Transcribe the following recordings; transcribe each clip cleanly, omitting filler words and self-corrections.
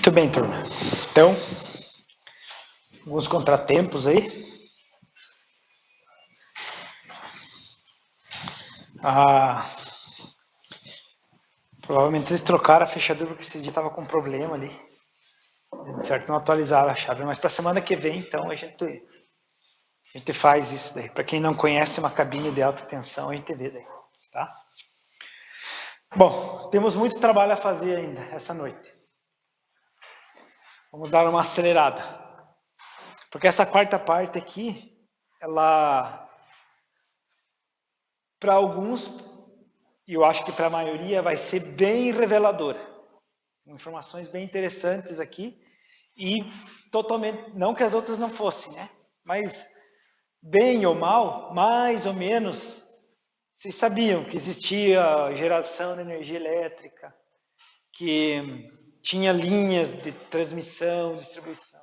Muito bem, turma. Então, alguns contratempos aí. Provavelmente eles trocaram a fechadura porque esse dia estava com problema ali. Certo, não atualizaram a chave, mas para a semana que vem, então, a gente faz isso daí. Para quem não conhece uma cabine de alta tensão, a gente vê daí, tá? Bom, temos muito trabalho a fazer ainda essa noite. Vamos dar uma acelerada. Porque essa quarta parte aqui, ela, para alguns, e eu acho que para a maioria, vai ser bem reveladora. Informações bem interessantes aqui. E totalmente, não que as outras não fossem, né? Mas, bem ou mal, mais ou menos, vocês sabiam que existia geração de energia elétrica, que tinha linhas de transmissão, distribuição.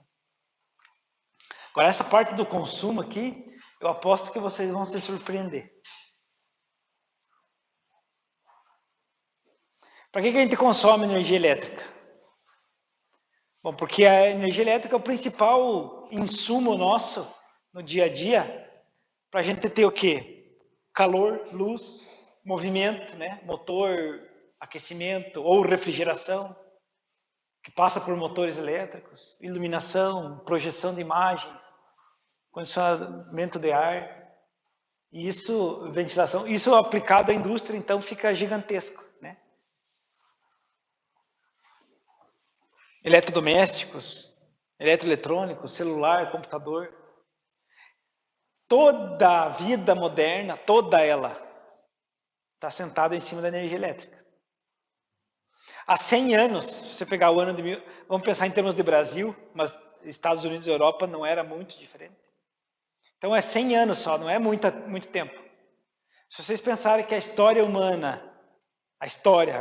Agora, essa parte do consumo aqui, eu aposto que vocês vão se surpreender. Para que a gente consome energia elétrica? Bom, porque a energia elétrica é o principal insumo nosso no dia a dia para a gente ter o quê? Calor, luz, movimento, né? Motor, aquecimento ou refrigeração, que passa por motores elétricos, iluminação, projeção de imagens, condicionamento de ar, e isso, ventilação, isso aplicado à indústria, então fica gigantesco, né? Eletrodomésticos, eletroeletrônicos, celular, computador. Toda a vida moderna, toda ela, está sentada em cima da energia elétrica. Há 100 anos, se você pegar o ano de... Vamos pensar em termos de Brasil, mas Estados Unidos e Europa não era muito diferente. Então é 100 anos só, não é muito tempo. Se vocês pensarem que a história humana,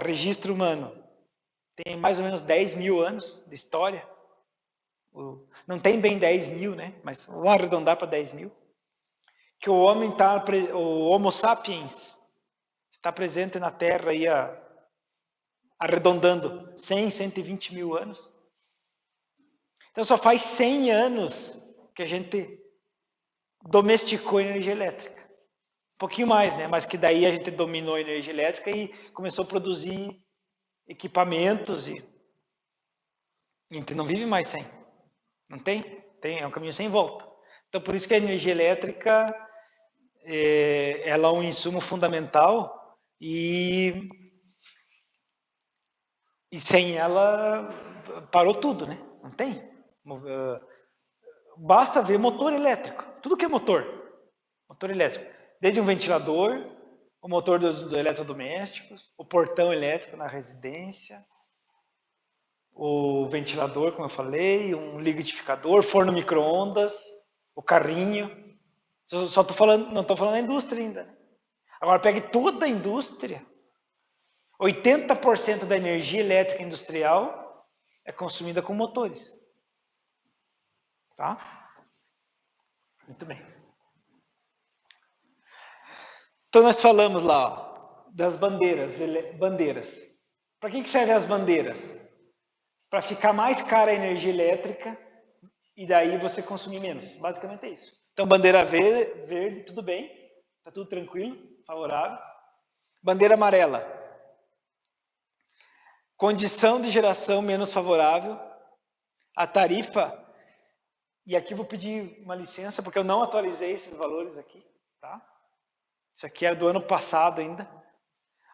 registro humano, tem mais ou menos 10 mil anos de história, não tem bem 10 mil, né? Mas vamos arredondar para 10 mil. Que o homem o Homo sapiens está presente na Terra aí arredondando 100, 120 mil anos. Então só faz 100 anos que a gente domesticou a energia elétrica. Um pouquinho mais, né? Mas que daí a gente dominou a energia elétrica e começou a produzir equipamentos e a gente não vive mais sem. Não tem? É um caminho sem volta. Então por isso que a energia elétrica ela é um insumo fundamental e sem ela parou tudo, né? Não tem. Basta ver motor elétrico. Tudo que é motor elétrico. Desde um ventilador, o motor dos eletrodomésticos, o portão elétrico na residência, o ventilador, como eu falei, um liquidificador, forno micro-ondas, o carrinho. Só tô falando, não estou falando da indústria ainda. Né? Agora pegue toda a indústria. 80% da energia elétrica industrial é consumida com motores. Tá? Muito bem. Então nós falamos lá ó, das bandeiras. Para que servem as bandeiras? Para ficar mais cara a energia elétrica e daí você consumir menos. Basicamente é isso. Então bandeira verde, tudo bem, está tudo tranquilo, favorável. Bandeira amarela, condição de geração menos favorável. A tarifa, e aqui vou pedir uma licença porque eu não atualizei esses valores aqui, tá? Isso aqui é do ano passado ainda.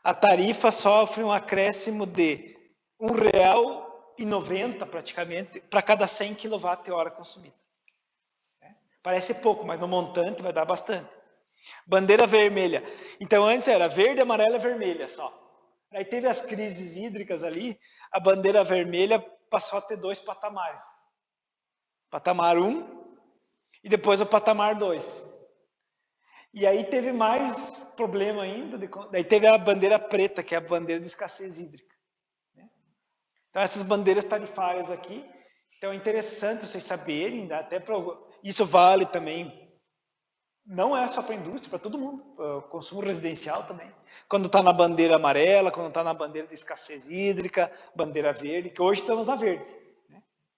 A tarifa sofre um acréscimo de R$1,90 praticamente para cada 100 kWh consumida. Parece pouco, mas no montante vai dar bastante. Bandeira vermelha. Então antes era verde, amarela e vermelha só. Aí teve as crises hídricas ali, a bandeira vermelha passou a ter 2 patamares. Patamar 1 e depois o patamar 2. E aí teve mais problema ainda, daí teve a bandeira preta, que é a bandeira de escassez hídrica. Então essas bandeiras tarifárias aqui, então é interessante vocês saberem, até para isso vale também, não é só para a indústria, para todo mundo, consumo residencial também. Quando está na bandeira amarela, quando está na bandeira de escassez hídrica, bandeira verde, que hoje estamos na verde.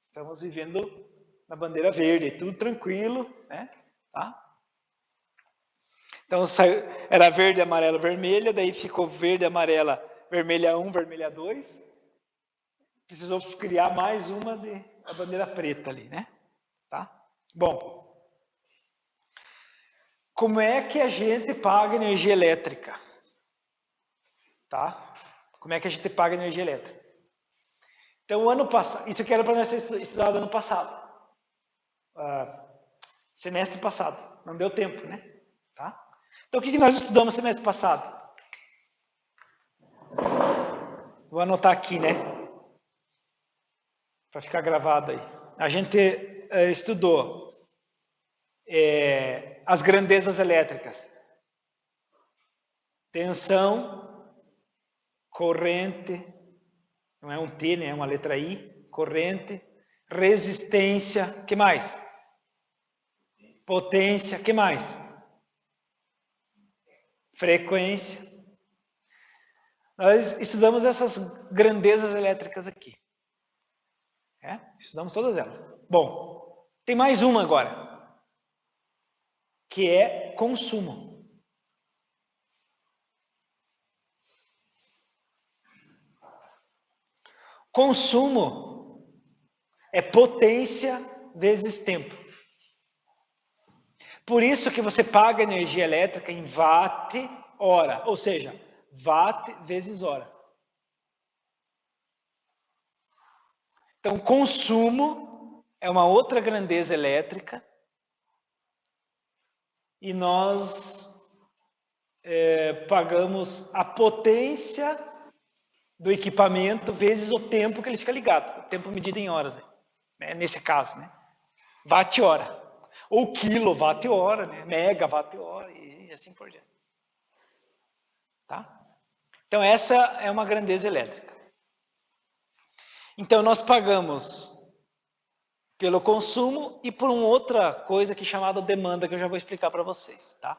Estamos vivendo na bandeira verde, tudo tranquilo, né? Tá? Então era verde, amarelo, vermelha, daí ficou verde, amarela, vermelha 1, vermelha 2. Precisou criar mais uma a bandeira preta ali, né? Tá? Bom, como é que a gente paga energia elétrica? Tá? Como é que a gente paga energia elétrica? Então, o ano passado, isso aqui era para nós ter estudado ano passado, semestre passado, não deu tempo, né? Tá? Então, o que nós estudamos semestre passado? Vou anotar aqui, né? Para ficar gravado aí. A gente estudou as grandezas elétricas. Tensão, corrente, não é um T, né? É uma letra I, corrente, resistência, que mais? Potência, que mais? Frequência. Nós estudamos essas grandezas elétricas aqui. Estudamos todas elas. Bom, tem mais uma agora, que é consumo. Consumo é potência vezes tempo. Por isso que você paga energia elétrica em watt-hora, ou seja, watt vezes hora. Então, consumo é uma outra grandeza elétrica e nós pagamos a potência do equipamento vezes o tempo que ele fica ligado, o tempo medido em horas, né? Nesse caso, né? Watt-hora, ou quilowatt-hora, né? Megawatt-hora e assim por diante. Tá? Então, essa é uma grandeza elétrica. Então, nós pagamos pelo consumo e por uma outra coisa que é chamada demanda, que eu já vou explicar para vocês, tá?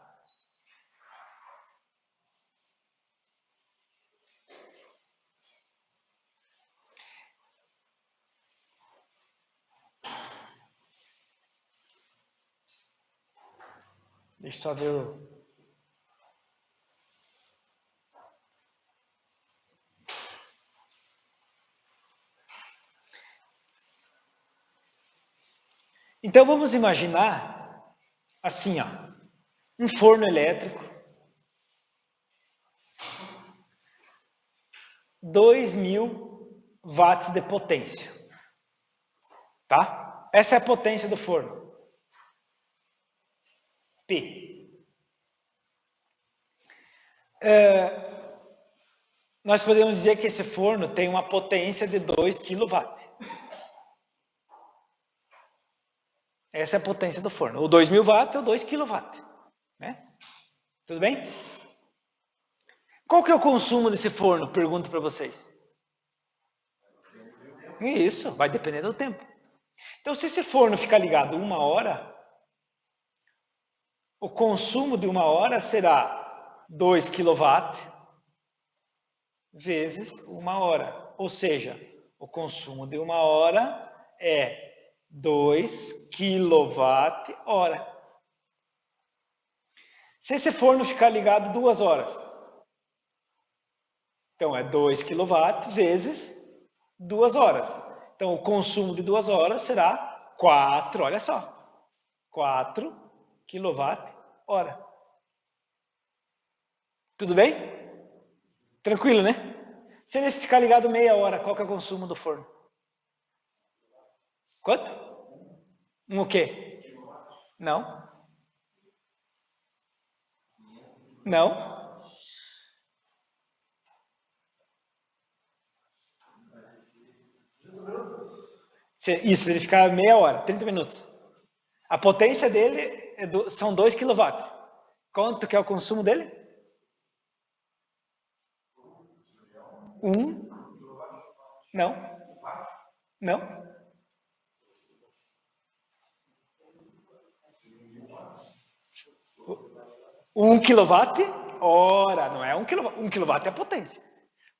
Deixa eu só ver o... Então, vamos imaginar assim, ó, um forno elétrico, 2.000 watts de potência, tá? Essa é a potência do forno, P. Nós podemos dizer que esse forno tem uma potência de 2 kW. Essa é a potência do forno. O 2.000 watts é o 2 kW. Né? Tudo bem? Qual que é o consumo desse forno? Pergunto para vocês. Isso, vai depender do tempo. Então, se esse forno ficar ligado 1 hora, o consumo de 1 hora será 2 kW vezes 1 hora. Ou seja, o consumo de 1 hora é 2 kWh. Se esse forno ficar ligado 2 horas, então é 2 kW vezes 2 horas. Então o consumo de 2 horas será 4, olha só, 4 kWh. Tudo bem? Tranquilo, né? Se ele ficar ligado meia hora, qual que é o consumo do forno? Quanto? O quê? Não. Não. Isso, ele ficar meia hora, 30 minutos. A potência dele são 2 kW. Quanto que é o consumo dele? 1. Não. Não. 1 kWh, não é 1 kW. 1 kW é a potência.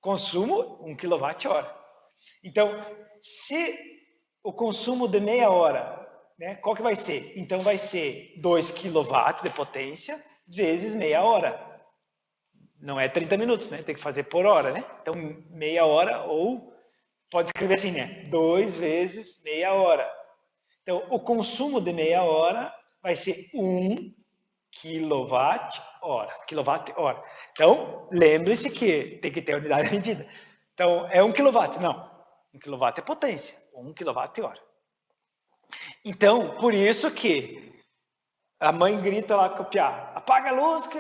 Consumo, 1 kWh. Então, se o consumo de meia hora, né? Qual que vai ser? Então vai ser 2 kW de potência vezes meia hora. Não é 30 minutos, né? Tem que fazer por hora, né? Então meia hora, ou pode escrever assim, né? 2 vezes meia hora. Então o consumo de meia hora vai ser 1 kWh. Então lembre-se que tem que ter a unidade de medida. Então é 1 kW, não. 1 kW é potência, 1 kWh. Então, por isso que a mãe grita lá com o piá, apaga a luz, que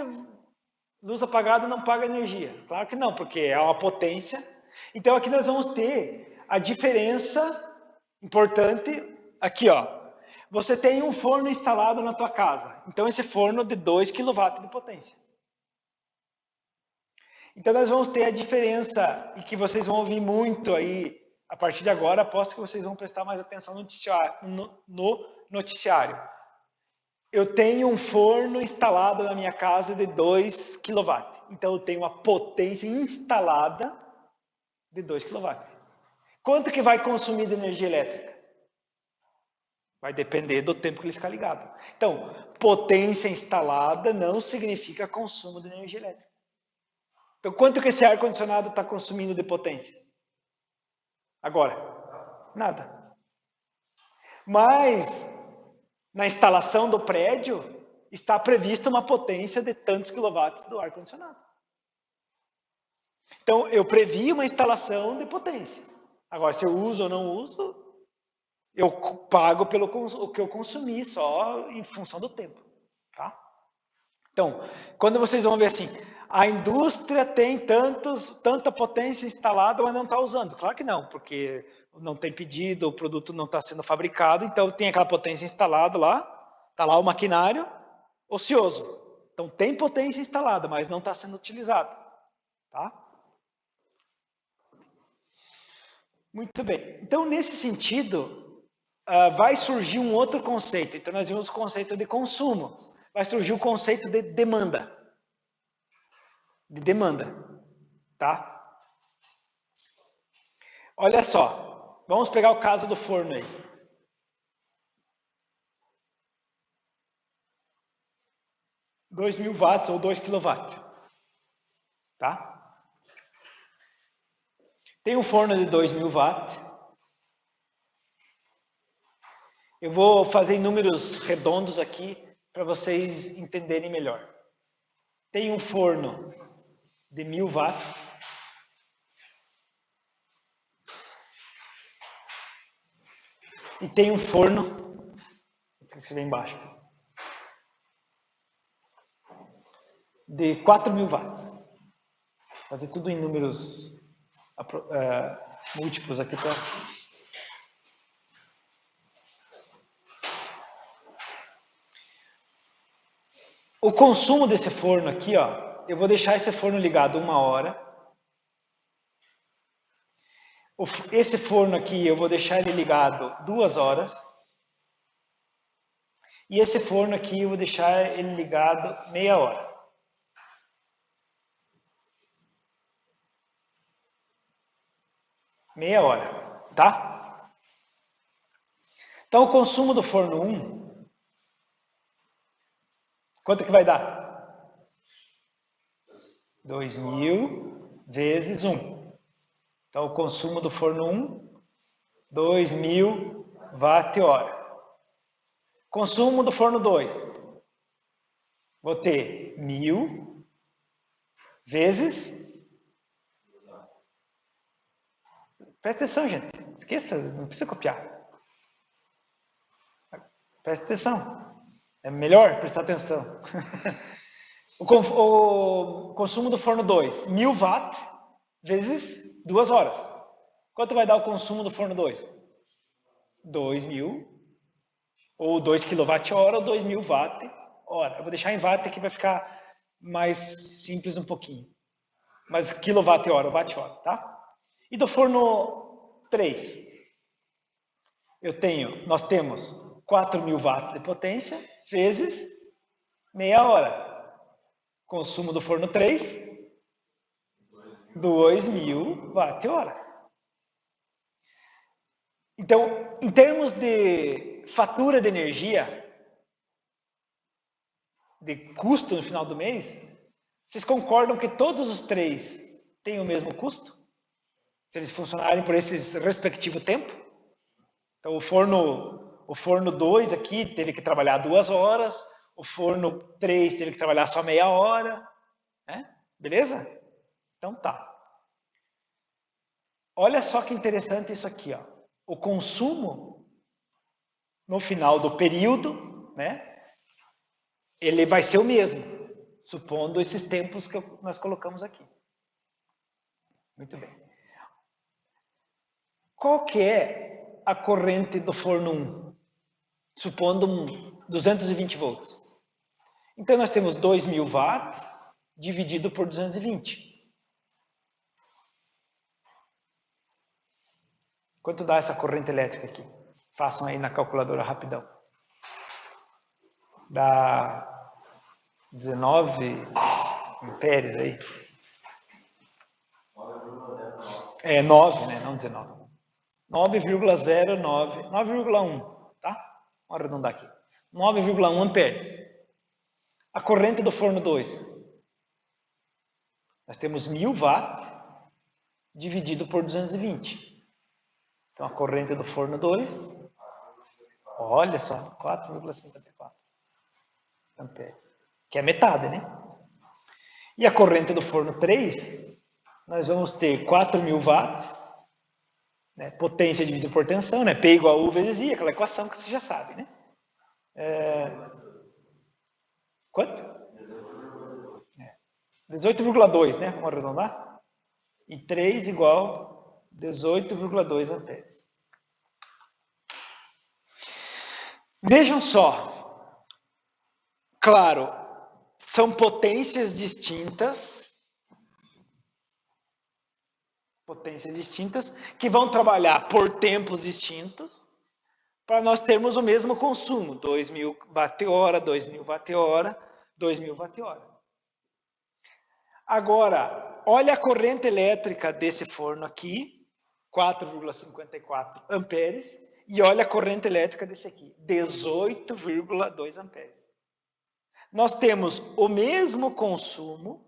luz apagada não paga energia. Claro que não, porque é uma potência. Então aqui nós vamos ter a diferença importante. Aqui, ó. Você tem um forno instalado na tua casa. Então esse forno de 2 kW de potência. Então nós vamos ter a diferença, e que vocês vão ouvir muito aí, a partir de agora, aposto que vocês vão prestar mais atenção no noticiário. Eu tenho um forno instalado na minha casa de 2 kW. Então eu tenho uma potência instalada de 2 kW. Quanto que vai consumir de energia elétrica? Vai depender do tempo que ele ficar ligado. Então, potência instalada não significa consumo de energia elétrica. Então, quanto que esse ar-condicionado está consumindo de potência? Agora, nada. Mas, na instalação do prédio, está prevista uma potência de tantos quilowatts do ar-condicionado. Então, eu previ uma instalação de potência. Agora, se eu uso ou não uso, eu pago pelo que eu consumi, só em função do tempo. Tá? Então, quando vocês vão ver assim, a indústria tem tanta potência instalada, mas não está usando. Claro que não, porque não tem pedido, o produto não está sendo fabricado, então tem aquela potência instalada lá, está lá o maquinário ocioso. Então tem potência instalada, mas não está sendo utilizada. Tá? Muito bem. Então, nesse sentido, vai surgir um outro conceito. Então, nós vimos o conceito de consumo. Vai surgir o conceito de demanda. Tá? Olha só, vamos pegar o caso do forno aí. $2.000 ou 2 kW. Tá? Tem um forno de 2.000 watts. Eu vou fazer em números redondos aqui para vocês entenderem melhor. Tem um forno de 1.000 watts. E tem um forno, vou escrever embaixo, de 4.000 watts. Vou fazer tudo em números múltiplos aqui para... O consumo desse forno aqui, ó, eu vou deixar esse forno ligado 1 hora. Esse forno aqui eu vou deixar ele ligado 2 horas. E esse forno aqui eu vou deixar ele ligado meia hora. Meia hora, tá? Então o consumo do forno 1, quanto que vai dar? 2.000 vezes 1. Então, o consumo do forno 1, 2.000 watt-hora. Consumo do forno 2, vou ter 1.000 vezes... Presta atenção, gente. Esqueça, não precisa copiar. Presta atenção. É melhor prestar atenção. O consumo do forno 2, 1.000 watt vezes 2 horas. Quanto vai dar o consumo do forno 2? 2.000, ou 2 kWh ou 2.000 watt-hora. Eu vou deixar em watt aqui, vai ficar mais simples um pouquinho. Mas quilowatt-hora, watt-hora, tá? E do forno 3, nós temos 4.000 watts de potência vezes meia hora. Consumo do forno 3, 2.000 watt-hora. Então, em termos de fatura de energia, de custo no final do mês, vocês concordam que todos os três têm o mesmo custo? Se eles funcionarem por esse respectivo tempo? Então, o forno 2 aqui teve que trabalhar 2 horas, o forno 3 teve que trabalhar só meia hora, né? Beleza? Então tá. Olha só que interessante isso aqui, ó. O consumo no final do período, né? Ele vai ser o mesmo, supondo esses tempos que nós colocamos aqui. Muito bem. Qual que é a corrente do forno 1? Supondo 220 volts. Então, nós temos 2.000 watts dividido por 220. Quanto dá essa corrente elétrica aqui? Façam aí na calculadora rapidão. Dá 19 amperes aí. É 9, né? Não 19. 9,09, 9,1, tá? Vamos arredondar aqui. 9,1 amperes. A corrente do forno 2. Nós temos 1.000 watts dividido por 220. Então, a corrente do forno 2, olha só, 4,54 amperes. Que é metade, né? E a corrente do forno 3, nós vamos ter 4.000 watts, né? Potência dividido por tensão, né? P igual a U vezes I, aquela equação que você já sabe, né? Quanto? 18,2, né? Vamos arredondar? E 3 igual 18,2 amperes. Vejam só. Claro, são potências distintas. Potências distintas que vão trabalhar por tempos distintos para nós termos o mesmo consumo. 2.000 watt-hora, 2.000 watt-hora, 2.000 watt-hora. Agora, olha a corrente elétrica desse forno aqui, 4,54 amperes, e olha a corrente elétrica desse aqui, 18,2 amperes. Nós temos o mesmo consumo,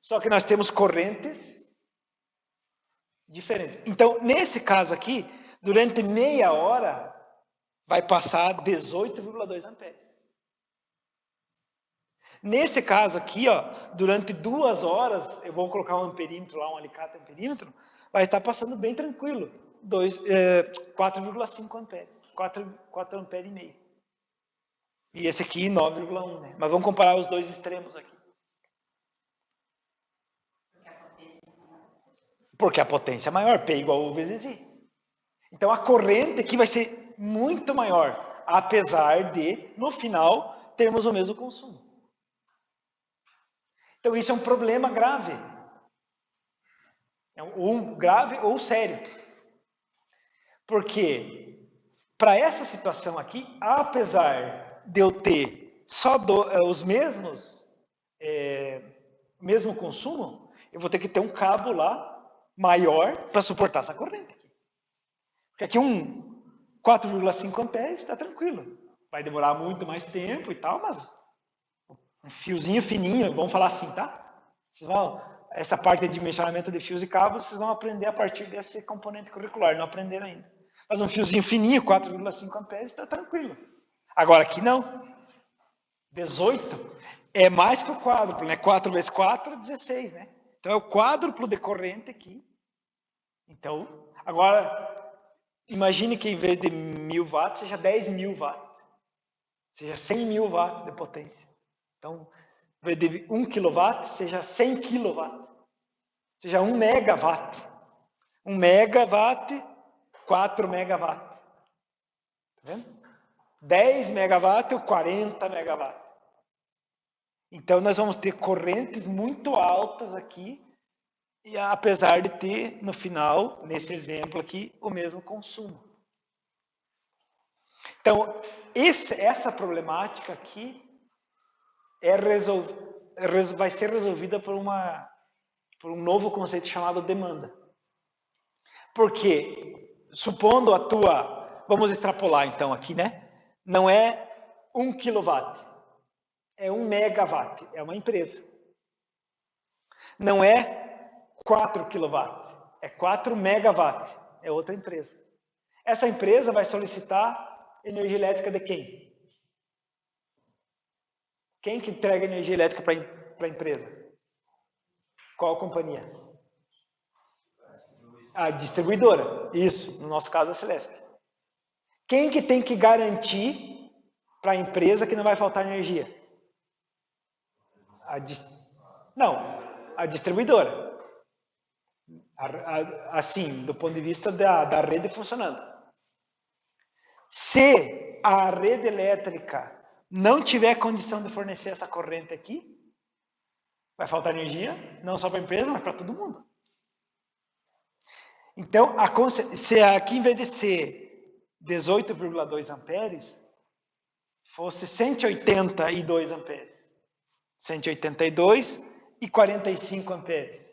só que nós temos correntes diferentes. Então, nesse caso aqui, durante meia hora, vai passar 18,2 amperes. Nesse caso aqui, ó, durante 2 horas, eu vou colocar um amperímetro lá, um alicate amperímetro, vai estar passando bem tranquilo, 4,5 amperes, 4 amperes e meio. E esse aqui 9,1, né? Mas vamos comparar os dois extremos aqui. Porque a potência é maior, P igual a U vezes I. Então a corrente aqui vai ser muito maior, apesar de, no final, termos o mesmo consumo. Então isso é um problema grave. É grave ou sério. Porque para essa situação aqui, apesar de eu ter só os mesmos, mesmo consumo, eu vou ter que ter um cabo lá maior para suportar essa corrente aqui. Porque aqui 4,5 amperes está tranquilo. Vai demorar muito mais tempo e tal, mas um fiozinho fininho, vamos falar assim, tá? Essa parte de dimensionamento de fios e cabos, vocês vão aprender a partir desse componente curricular, não aprenderam ainda. Mas um fiozinho fininho, 4,5 amperes, está tranquilo. Agora aqui não. 18 é mais que o quádruplo, né? 4 vezes 4 é 16, né? Então é o quádruplo de corrente aqui. Então, agora, imagine que em vez de 1.000 watts, seja 10.000 watts. Seja 100.000 watts de potência. Então, em vez de 1 kW, seja 100 kW. Seja 1 megawatt. 1 megawatt, 4 megawatt. Tá vendo? 10 megawatt ou 40 megawatt. Então, nós vamos ter correntes muito altas aqui, e apesar de ter, no final, nesse exemplo aqui, o mesmo consumo. Então, essa problemática aqui vai ser resolvida por uma por um novo conceito chamado demanda. Porque, supondo a tua, vamos extrapolar então aqui, né? Não é 1 kW, é 1 megawatt, é uma empresa. Não é 4 kW, é 4 megawatt, é outra empresa. Essa empresa vai solicitar energia elétrica de quem? Quem que entrega energia elétrica para a empresa? Qual a companhia? A distribuidora. Isso, no nosso caso a Celesc. Quem que tem que garantir para a empresa que não vai faltar energia? Não, a distribuidora. Assim, do ponto de vista da rede funcionando. Se a rede elétrica não tiver condição de fornecer essa corrente aqui, vai faltar energia, não só para a empresa, mas para todo mundo. Então, se aqui, em vez de ser 18,2 amperes, fosse 182 amperes. 182 e 45 amperes.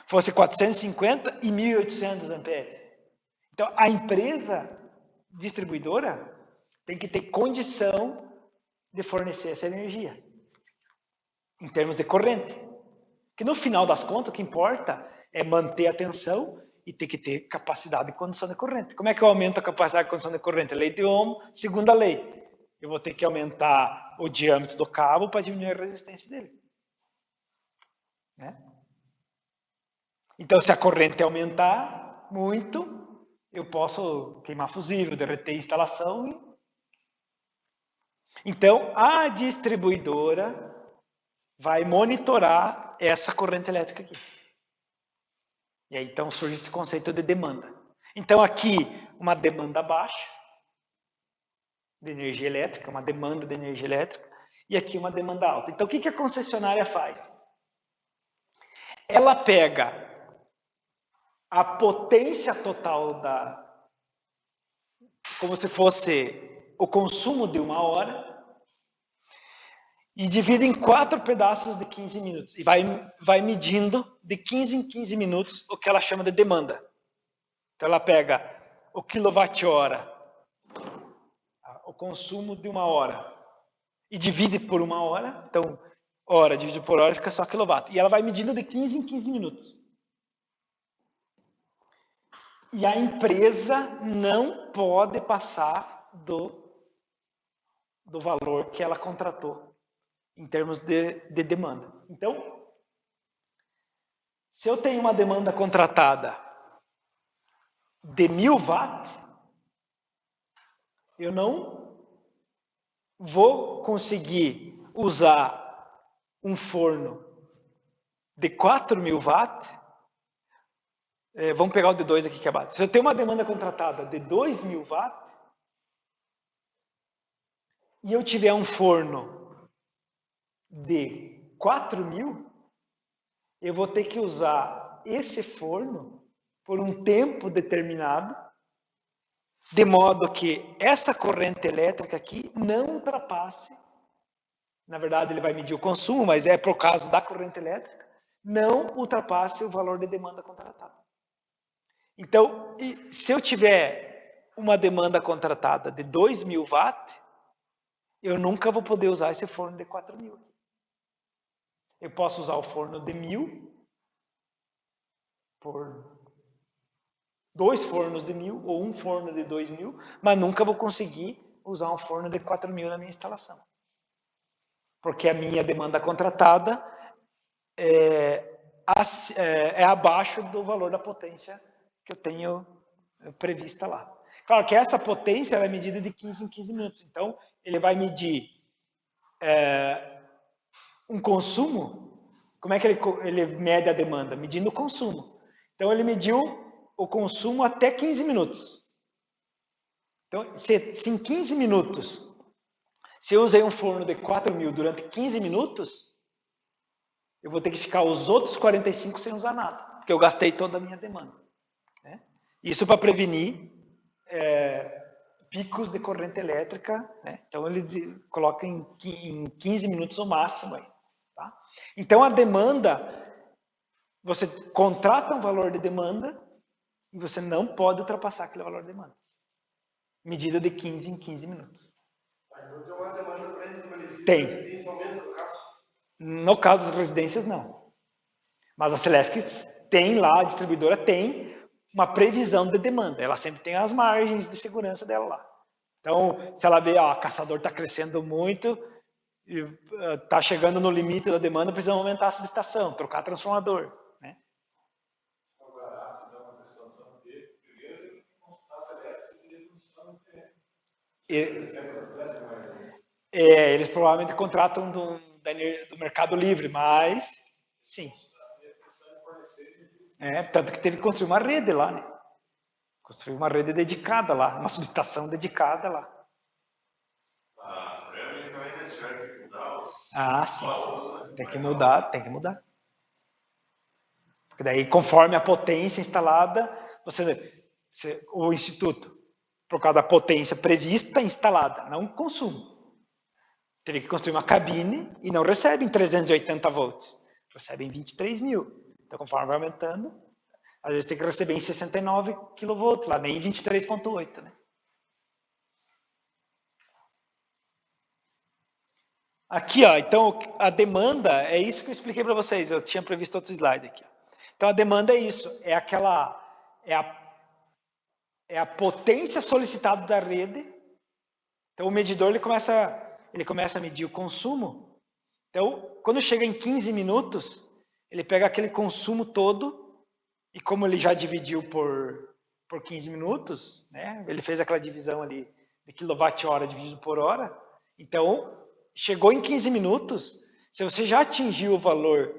Fosse 450 e 1.800 amperes. Então, a empresa distribuidora tem que ter condição de fornecer essa energia, em termos de corrente. Que no final das contas, o que importa é manter a tensão e ter que ter capacidade de condução de corrente. Como é que eu aumento a capacidade de condução de corrente? Lei de Ohm, segunda lei. Eu vou ter que aumentar o diâmetro do cabo para diminuir a resistência dele. Né? Então, se a corrente aumentar muito, eu posso queimar fusível, derreter a instalação. Então, a distribuidora vai monitorar essa corrente elétrica aqui. E aí, então, surge esse conceito de demanda. Então, aqui, uma demanda baixa de energia elétrica, uma demanda de energia elétrica, e aqui uma demanda alta. Então, o que a concessionária faz? Ela pega a potência total como se fosse o consumo de uma hora, e divide em 4 pedaços de 15 minutos. E vai medindo de 15 em 15 minutos o que ela chama de demanda. Então, ela pega o quilowatt-hora, o consumo de uma hora, e divide por uma hora. Então, hora dividido por hora fica só quilowatt. E ela vai medindo de 15 em 15 minutos. E a empresa não pode passar do valor que ela contratou em termos de demanda. Então, se eu tenho uma demanda contratada de 1.000 watts, eu não vou conseguir usar um forno de 4.000 watts. Vamos pegar o de 2 aqui que é a base. Se eu tenho uma demanda contratada de 2.000 watts e eu tiver um forno de 4.000, eu vou ter que usar esse forno por um tempo determinado, de modo que essa corrente elétrica aqui não ultrapasse, na verdade ele vai medir o consumo, mas é por causa da corrente elétrica, não ultrapasse o valor de demanda contratada. Então, se eu tiver uma demanda contratada de 2.000 watts, eu nunca vou poder usar esse forno de 4.000. Eu posso usar o forno de 1.000 por 2 fornos de 1.000 ou um forno de 2.000, mas nunca vou conseguir usar um forno de 4.000 na minha instalação. Porque a minha demanda contratada é abaixo do valor da potência que eu tenho prevista lá. Claro que essa potência é medida de 15 em 15 minutos. Então, ele vai medir um consumo. Como é que ele mede a demanda? Medindo o consumo. Então, ele mediu o consumo até 15 minutos. Então, se em 15 minutos, se eu usei um forno de 4.000 durante 15 minutos, eu vou ter que ficar os outros 45 sem usar nada, porque eu gastei toda a minha demanda. Né? Isso para prevenir picos de corrente elétrica. Né? Então, ele coloca em 15 minutos o máximo. Aí, Tá? Então, a demanda, você contrata um valor de demanda e você não pode ultrapassar aquele valor de demanda. Medida de 15 em 15 minutos. Então tem uma demanda pré-estabelecida. Tem. No caso das residências, não. Mas a Celesc tem lá, a distribuidora tem uma previsão de demanda. Ela sempre tem as margens de segurança dela lá. Então, se ela vê, ó, Caçador está crescendo muito, está chegando no limite da demanda, precisa aumentar a subestação, trocar transformador. Né? Agora, dá uma situação de primeiro consultar a Celeste se ele funciona no terreno. Eles provavelmente contratam do Mercado Livre, mas sim. Tanto que teve que construir uma rede lá, né? Construir uma rede dedicada lá, uma subestação dedicada lá. Sim. Tem que mudar. Porque daí, conforme a potência instalada, o Instituto, por causa da potência prevista, instalada, não consumo. Teve que construir uma cabine e não recebe em 380 volts, recebe em 23 mil. Então, conforme vai aumentando, às vezes tem que receber em 69 kV, lá nem em 23.8, né? Aqui, ó, então a demanda é isso que eu expliquei para vocês. Eu tinha previsto outro slide aqui. Então a demanda é isso, é a potência solicitada da rede. Então o medidor ele começa a medir o consumo. Então, quando chega em 15 minutos, ele pega aquele consumo todo e como ele já dividiu por 15 minutos, né? Ele fez aquela divisão ali de quilowatt-hora dividido por hora. Então, chegou em 15 minutos, se você já atingiu o valor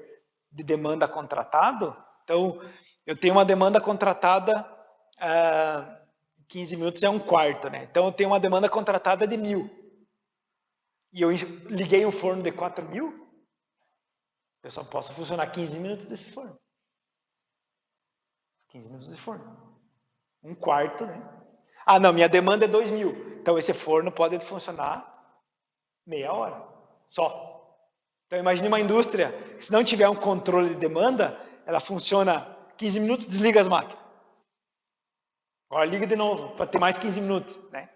de demanda contratado, então, eu tenho uma demanda contratada, 15 minutos é um quarto, né? Então, eu tenho uma demanda contratada de 1.000. E eu liguei um forno de 4.000, eu só posso funcionar 15 minutos desse forno. 15 minutos desse forno. Um quarto, né? Ah, não, minha demanda é 2.000. Então, esse forno pode funcionar meia hora, só. Então, imagine uma indústria que se não tiver um controle de demanda, ela funciona 15 minutos, desliga as máquinas. Agora liga de novo, para ter mais 15 minutos, né?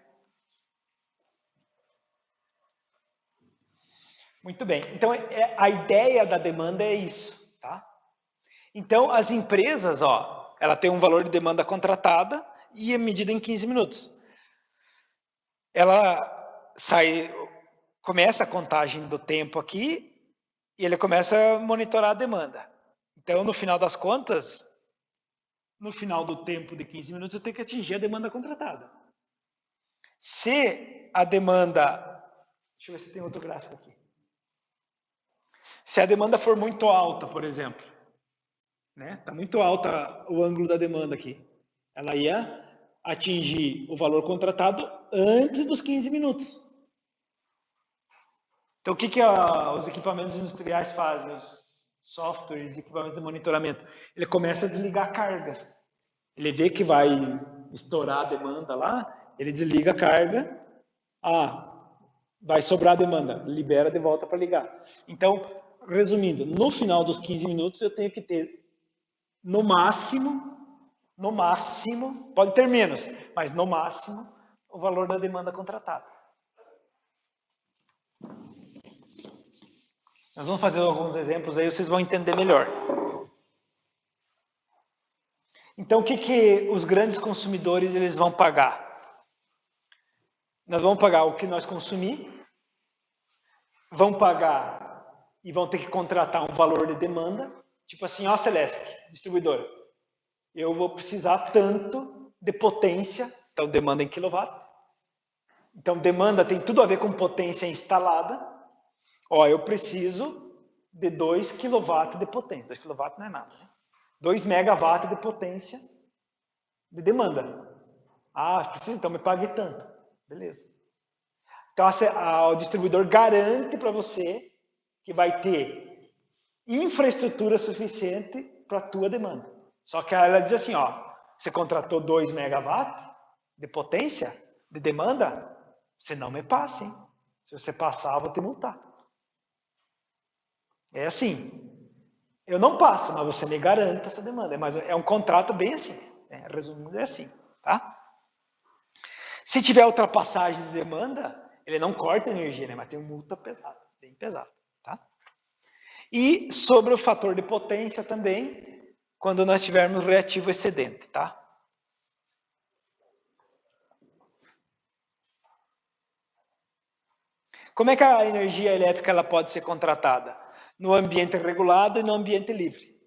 Muito bem. Então, a ideia da demanda é isso, tá? Então, as empresas, ó, ela tem um valor de demanda contratada e é medida em 15 minutos. Ela começa a contagem do tempo aqui e ele começa a monitorar a demanda. Então, no final das contas, no final do tempo de 15 minutos, eu tenho que atingir a demanda contratada. Se a demanda... Deixa eu ver se tem outro gráfico aqui. Se a demanda for muito alta, por exemplo, né? Está muito alta o ângulo da demanda aqui. Ela ia atingir o valor contratado antes dos 15 minutos. Então, o que os equipamentos industriais fazem? Os softwares, equipamentos de monitoramento. Ele começa a desligar cargas. Ele vê que vai estourar a demanda lá, ele desliga a carga. Vai sobrar a demanda, libera de volta para ligar. Então, resumindo, no final dos 15 minutos eu tenho que ter, no máximo, pode ter menos, mas no máximo, o valor da demanda contratada. Nós vamos fazer alguns exemplos aí, vocês vão entender melhor. Então, o que os grandes consumidores eles vão pagar? Nós vamos pagar o que nós consumir, vão pagar e vão ter que contratar um valor de demanda, tipo assim, ó, Celesc, distribuidora, eu vou precisar tanto de potência, então demanda em quilowatt. Então, demanda tem tudo a ver com potência instalada. Ó, eu preciso de 2 kW de potência. 2 kW não é nada, né? 2 MW de potência de demanda. Preciso, então me pague tanto. Beleza. Então, o distribuidor garante para você que vai ter infraestrutura suficiente para a tua demanda. Só que ela diz assim, ó, você contratou 2 MW de potência, de demanda, você não me passa, hein? Se você passar, eu vou te multar. É assim. Eu não passo, mas você me garante essa demanda. Mas é um contrato bem assim. Né? Resumindo, é assim. Tá? Se tiver ultrapassagem de demanda, ele não corta energia, né? Mas tem uma multa pesada, bem pesada. Tá? E sobre o fator de potência também, quando nós tivermos reativo excedente. Tá? Como é que a energia elétrica ela pode ser contratada? No ambiente regulado e no ambiente livre.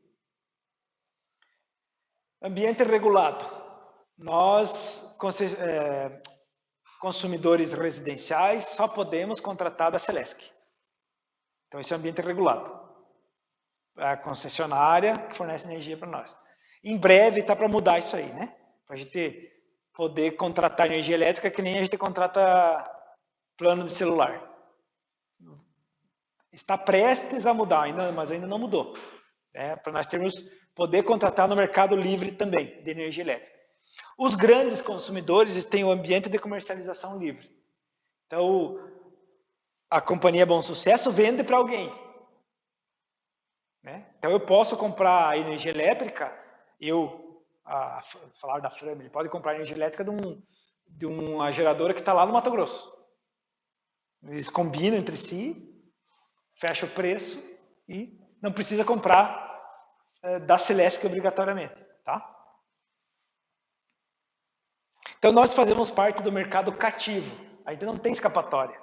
Ambiente regulado. Nós, consumidores residenciais, só podemos contratar da Celesc. Então, esse é o ambiente regulado. A concessionária que fornece energia para nós. Em breve está para mudar isso aí, né? Para a gente poder contratar energia elétrica que nem a gente contrata plano de celular. Está prestes a mudar, mas ainda não mudou. Para nós poder contratar no mercado livre também de energia elétrica. Os grandes consumidores têm o ambiente de comercialização livre. Então, a companhia Bom Sucesso vende para alguém. Né? Então, eu posso comprar energia elétrica, falar da Frame, ele pode comprar energia elétrica de uma geradora que está lá no Mato Grosso. Eles combinam entre si, fecha o preço e não precisa comprar da Celesc obrigatoriamente. Tá? Então, nós fazemos parte do mercado cativo. A gente não tem escapatória.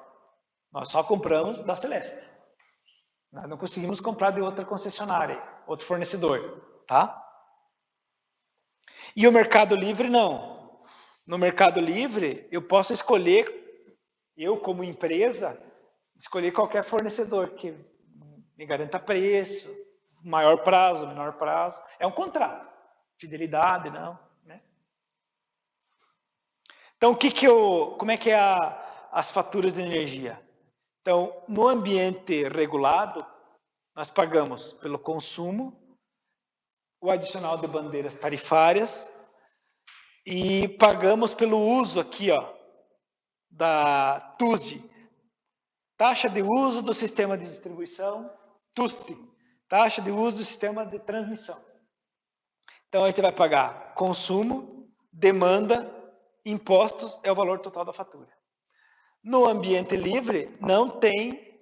Nós só compramos da Celesc. Nós não conseguimos comprar de outra concessionária, outro fornecedor. Tá? E o Mercado Livre, não. No Mercado Livre, eu posso escolher, eu como empresa, escolher qualquer fornecedor que me garanta preço, maior prazo, menor prazo. É um contrato. Fidelidade, não. Né? Então, como é que é as faturas de energia? Então, no ambiente regulado, nós pagamos pelo consumo, o adicional de bandeiras tarifárias e pagamos pelo uso aqui, ó, da TUSD, taxa de uso do sistema de distribuição, TUST, taxa de uso do sistema de transmissão. Então, a gente vai pagar consumo, demanda, impostos, é o valor total da fatura. No ambiente livre, não tem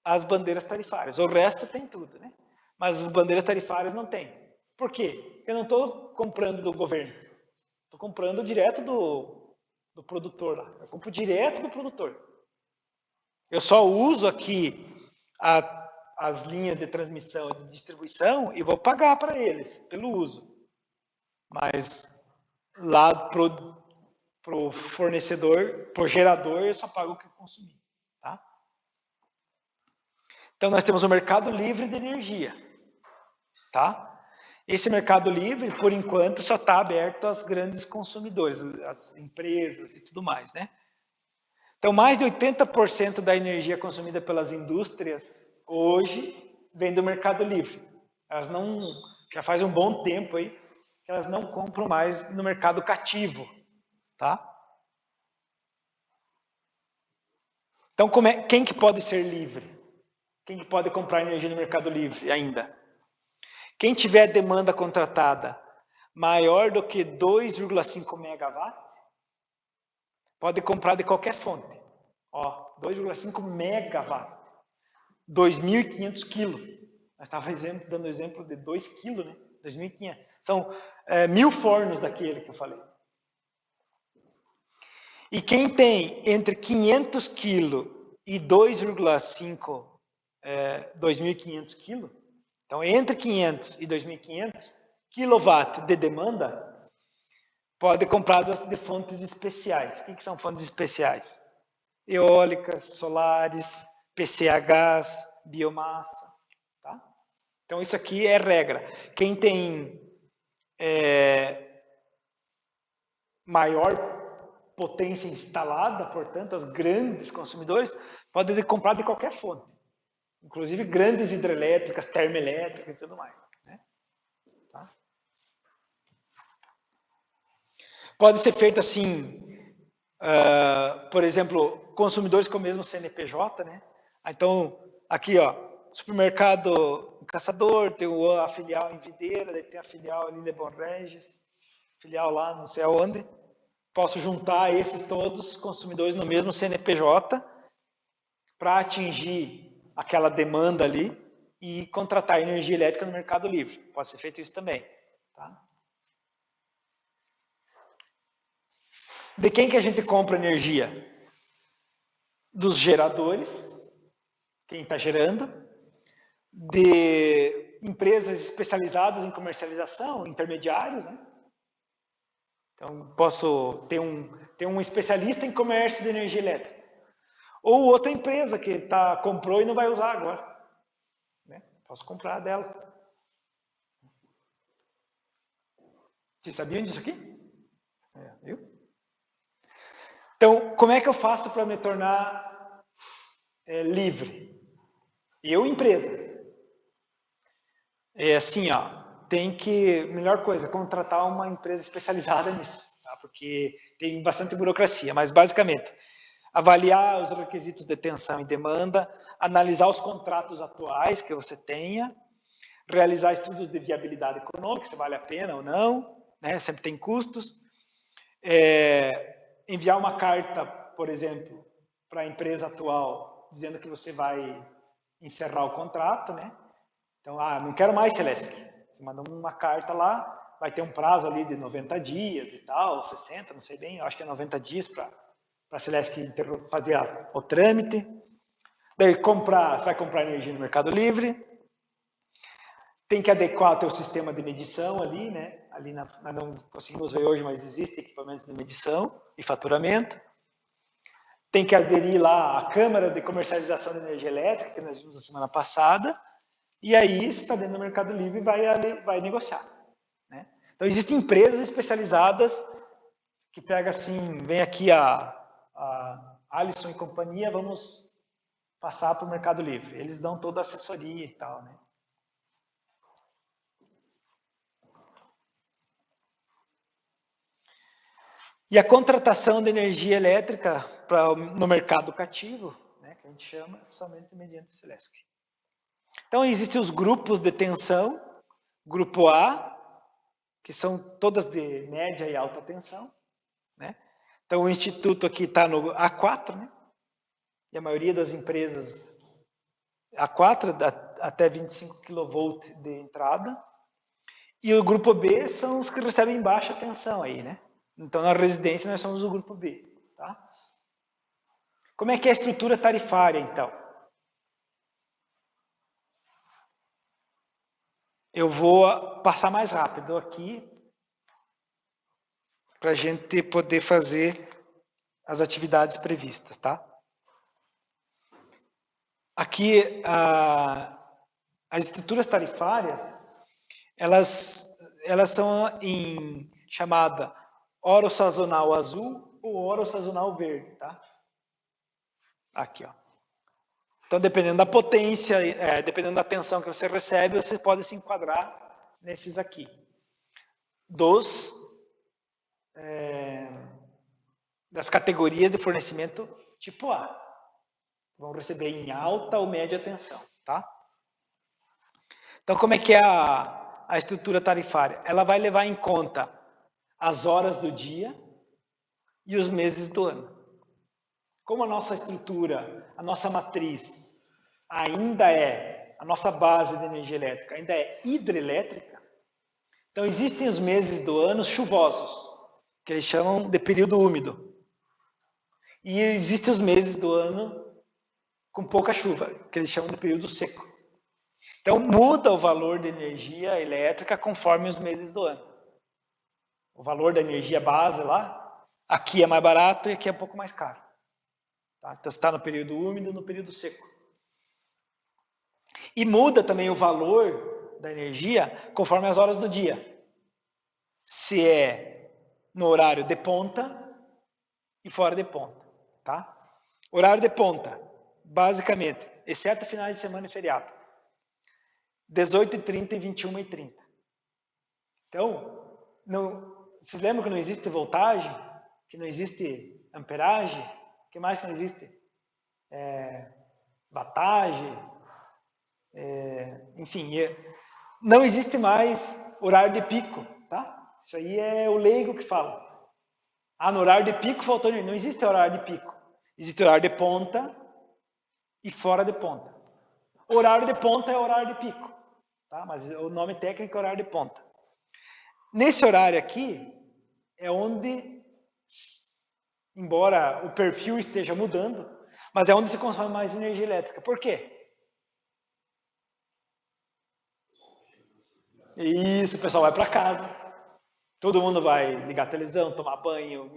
as bandeiras tarifárias. O resto tem tudo, né? Mas as bandeiras tarifárias não tem. Por quê? Eu não estou comprando do governo. Estou comprando direto do produtor lá. Eu compro direto do produtor. Eu só uso aqui as linhas de transmissão e de distribuição e vou pagar para eles pelo uso. Mas lá pro fornecedor, pro gerador, eu só pago o que eu consumi. Tá? Então, nós temos o mercado livre de energia. Tá? Esse mercado livre, por enquanto, só está aberto aos grandes consumidores, às empresas e tudo mais. Né? Então, mais de 80% da energia consumida pelas indústrias hoje vem do mercado livre. Elas não, já faz um bom tempo aí que elas não compram mais no mercado cativo. Tá? Então, quem que pode ser livre? Quem que pode comprar energia no mercado livre ainda? Quem tiver demanda contratada maior do que 2,5 megawatt, pode comprar de qualquer fonte. Ó, 2,5 megawatt, 2.500 quilos. Eu estava dando exemplo de 2 quilos, né? 2.500. São 1.000 fornos daquele que eu falei. E quem tem entre 500 quilos e 2,5, 2.500 quilos, então entre 500 e 2.500 quilowatt de demanda, pode comprar de fontes especiais. O que são fontes especiais? Eólicas, solares, PCHs, biomassa. Tá? Então isso aqui é regra. Quem tem maior potência instalada, portanto, os grandes consumidores podem comprar de qualquer fonte, inclusive grandes hidrelétricas, termoelétricas e tudo mais. Né? Tá? Pode ser feito assim, por exemplo, consumidores com o mesmo CNPJ, né? Então, aqui, ó, supermercado em Caçador, tem a filial em Videira, daí tem a filial ali em Lebon Regis, filial lá não sei aonde. Posso juntar esses todos consumidores no mesmo CNPJ para atingir aquela demanda ali e contratar energia elétrica no Mercado Livre. Pode ser feito isso também. Tá? De quem que a gente compra energia? Dos geradores, quem está gerando, de empresas especializadas em comercialização, intermediários, né? Então, posso ter um especialista em comércio de energia elétrica. Ou outra empresa que comprou e não vai usar agora. Né? Posso comprar dela. Vocês sabiam disso aqui? Viu? Então, como é que eu faço para me tornar livre? Eu, empresa. É assim, ó. Melhor coisa, contratar uma empresa especializada nisso, tá? Porque tem bastante burocracia, mas basicamente, avaliar os requisitos de tensão e demanda, analisar os contratos atuais que você tenha, realizar estudos de viabilidade econômica, se vale a pena ou não, né? Sempre tem custos, enviar uma carta, por exemplo, para a empresa atual, dizendo que você vai encerrar o contrato, né? Então, não quero mais Celesc. Você manda uma carta lá, vai ter um prazo ali de 90 dias e tal, 60, não sei bem, eu acho que é 90 dias para a Celesc fazer o trâmite. Daí, você vai comprar energia no Mercado Livre, tem que adequar teu sistema de medição ali, né? Ali nós não conseguimos ver hoje, mas existe equipamento de medição e faturamento. Tem que aderir lá à Câmara de Comercialização de Energia Elétrica, que nós vimos na semana passada, e aí, se está dentro do Mercado Livre, vai negociar. Né? Então, existem empresas especializadas que pega assim, vem aqui a Alisson e companhia, vamos passar para o Mercado Livre. Eles dão toda a assessoria e tal. Né? E a contratação de energia elétrica no mercado cativo, né, que a gente chama, somente mediante Celesc. Então, existem os grupos de tensão, grupo A, que são todas de média e alta tensão. Né? Então, o Instituto aqui está no A4, né? E a maioria das empresas A4, até 25 kV de entrada. E o grupo B são os que recebem baixa tensão aí, né? Então, na residência, nós somos o grupo B. Tá? Como é que é a estrutura tarifária, então? Eu vou passar mais rápido aqui para a gente poder fazer as atividades previstas, tá? Aqui, as estruturas tarifárias, elas são em chamada oro sazonal azul ou oro sazonal verde, tá? Aqui, ó. Então, dependendo da potência, dependendo da tensão que você recebe, você pode se enquadrar nesses aqui. Das categorias de fornecimento tipo A. Vão receber em alta ou média tensão, tá? Então, como é que é a estrutura tarifária? Ela vai levar em conta as horas do dia e os meses do ano. Como a nossa estrutura, a nossa matriz ainda a nossa base de energia elétrica ainda é hidrelétrica, então existem os meses do ano chuvosos, que eles chamam de período úmido. E existem os meses do ano com pouca chuva, que eles chamam de período seco. Então muda o valor de energia elétrica conforme os meses do ano. O valor da energia base lá, aqui é mais barato e aqui é um pouco mais caro. Tá? Então, você está no período úmido, no período seco. E muda também o valor da energia conforme as horas do dia. Se é no horário de ponta e fora de ponta. Tá? Horário de ponta, basicamente, exceto finais de semana e feriado. 18h30 e 21h30. Então, vocês lembram que não existe voltagem? Que não existe amperagem? O que mais que não existe? Wattagem. Enfim, não existe mais horário de pico, tá? Isso aí é o leigo que fala. No horário de pico faltou energia. Não existe horário de pico. Existe horário de ponta e fora de ponta. Horário de ponta é horário de pico, tá? Mas o nome técnico é horário de ponta. Nesse horário aqui é onde, embora o perfil esteja mudando, mas é onde se consome mais energia elétrica. Por quê? Isso, o pessoal vai para casa. Todo mundo vai ligar a televisão, tomar banho,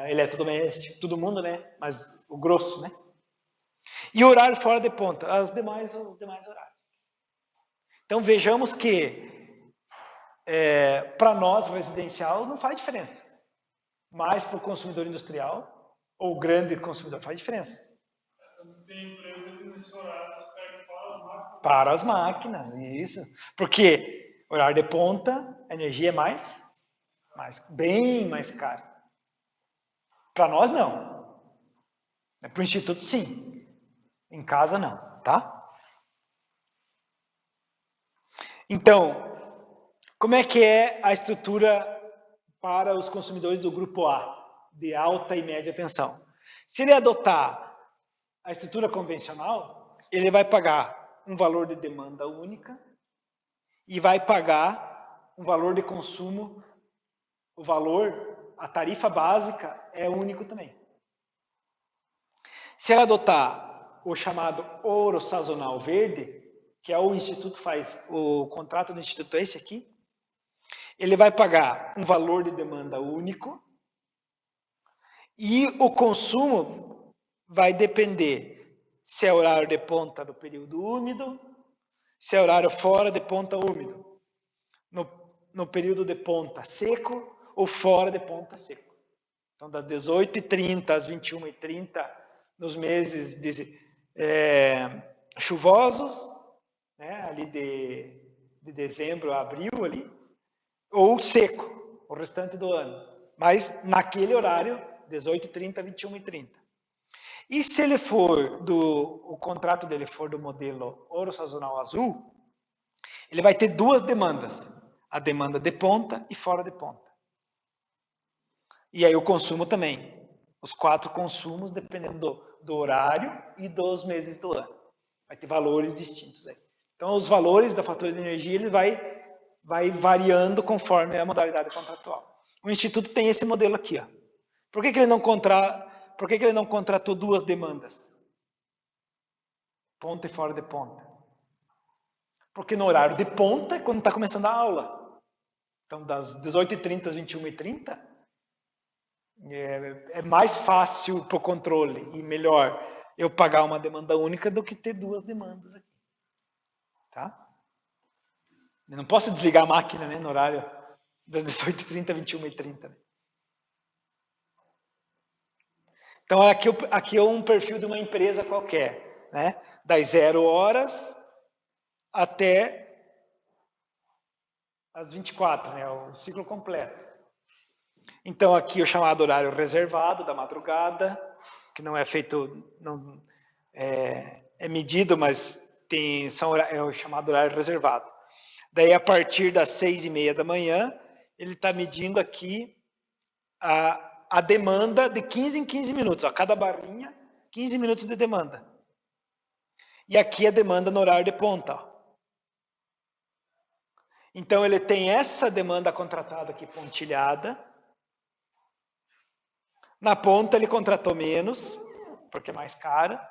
eletrodoméstico, todo mundo, né? Mas o grosso, né? E horário fora de ponta, os demais horários. Então vejamos que para nós, residencial, não faz diferença. Mas para o consumidor industrial, ou grande consumidor, faz diferença. Tem empresa que nesse horário pega para as máquinas. Para as máquinas, isso. Porque horário de ponta, a energia é bem mais cara. Para nós, não. Para o Instituto, sim. Em casa, não, tá? Então, como é que é a estrutura para os consumidores do grupo A, de alta e média tensão? Se ele adotar a estrutura convencional, ele vai pagar um valor de demanda única e vai pagar um valor de consumo, a tarifa básica é único também. Se ele adotar o chamado ouro sazonal verde, que é o Instituto faz, o contrato do Instituto é esse aqui, ele vai pagar um valor de demanda único e o consumo vai depender se é horário de ponta do período úmido, se é horário fora de ponta úmido, no período de ponta seco ou fora de ponta seco. Então, das 18h30 às 21h30, nos meses chuvosos, né, ali de dezembro a abril, ali, ou seco, o restante do ano. Mas naquele horário, 18h30 a 21h30. E se ele for o contrato dele for do modelo ouro sazonal azul, ele vai ter duas demandas, a demanda de ponta e fora de ponta. E aí o consumo também, os 4 consumos dependendo do horário e dos meses do ano. Vai ter valores distintos aí. Então os valores da fatura de energia ele vai variando conforme a modalidade contratual. O Instituto tem esse modelo aqui, ó. Por que ele não contratou duas demandas? Ponta e fora de ponta. Porque no horário de ponta é quando está começando a aula. Então, das 18h30 às 21h30, é mais fácil para o controle e melhor eu pagar uma demanda única do que ter duas demandas aqui. Tá? Eu não posso desligar a máquina, né, no horário das 18h30 às 21h30. Né? Então, aqui é um perfil de uma empresa qualquer, né? Das 0 horas até as 24, né? O ciclo completo. Então, aqui o chamado horário reservado da madrugada, que não é feito, não é medido, mas é o chamado horário reservado. Daí, a partir das 6h30 da manhã, ele está medindo aqui a demanda de 15 em 15 minutos. A cada barrinha, 15 minutos de demanda. E aqui a demanda no horário de ponta. Ó. Então, ele tem essa demanda contratada aqui pontilhada. Na ponta, ele contratou menos, porque é mais cara.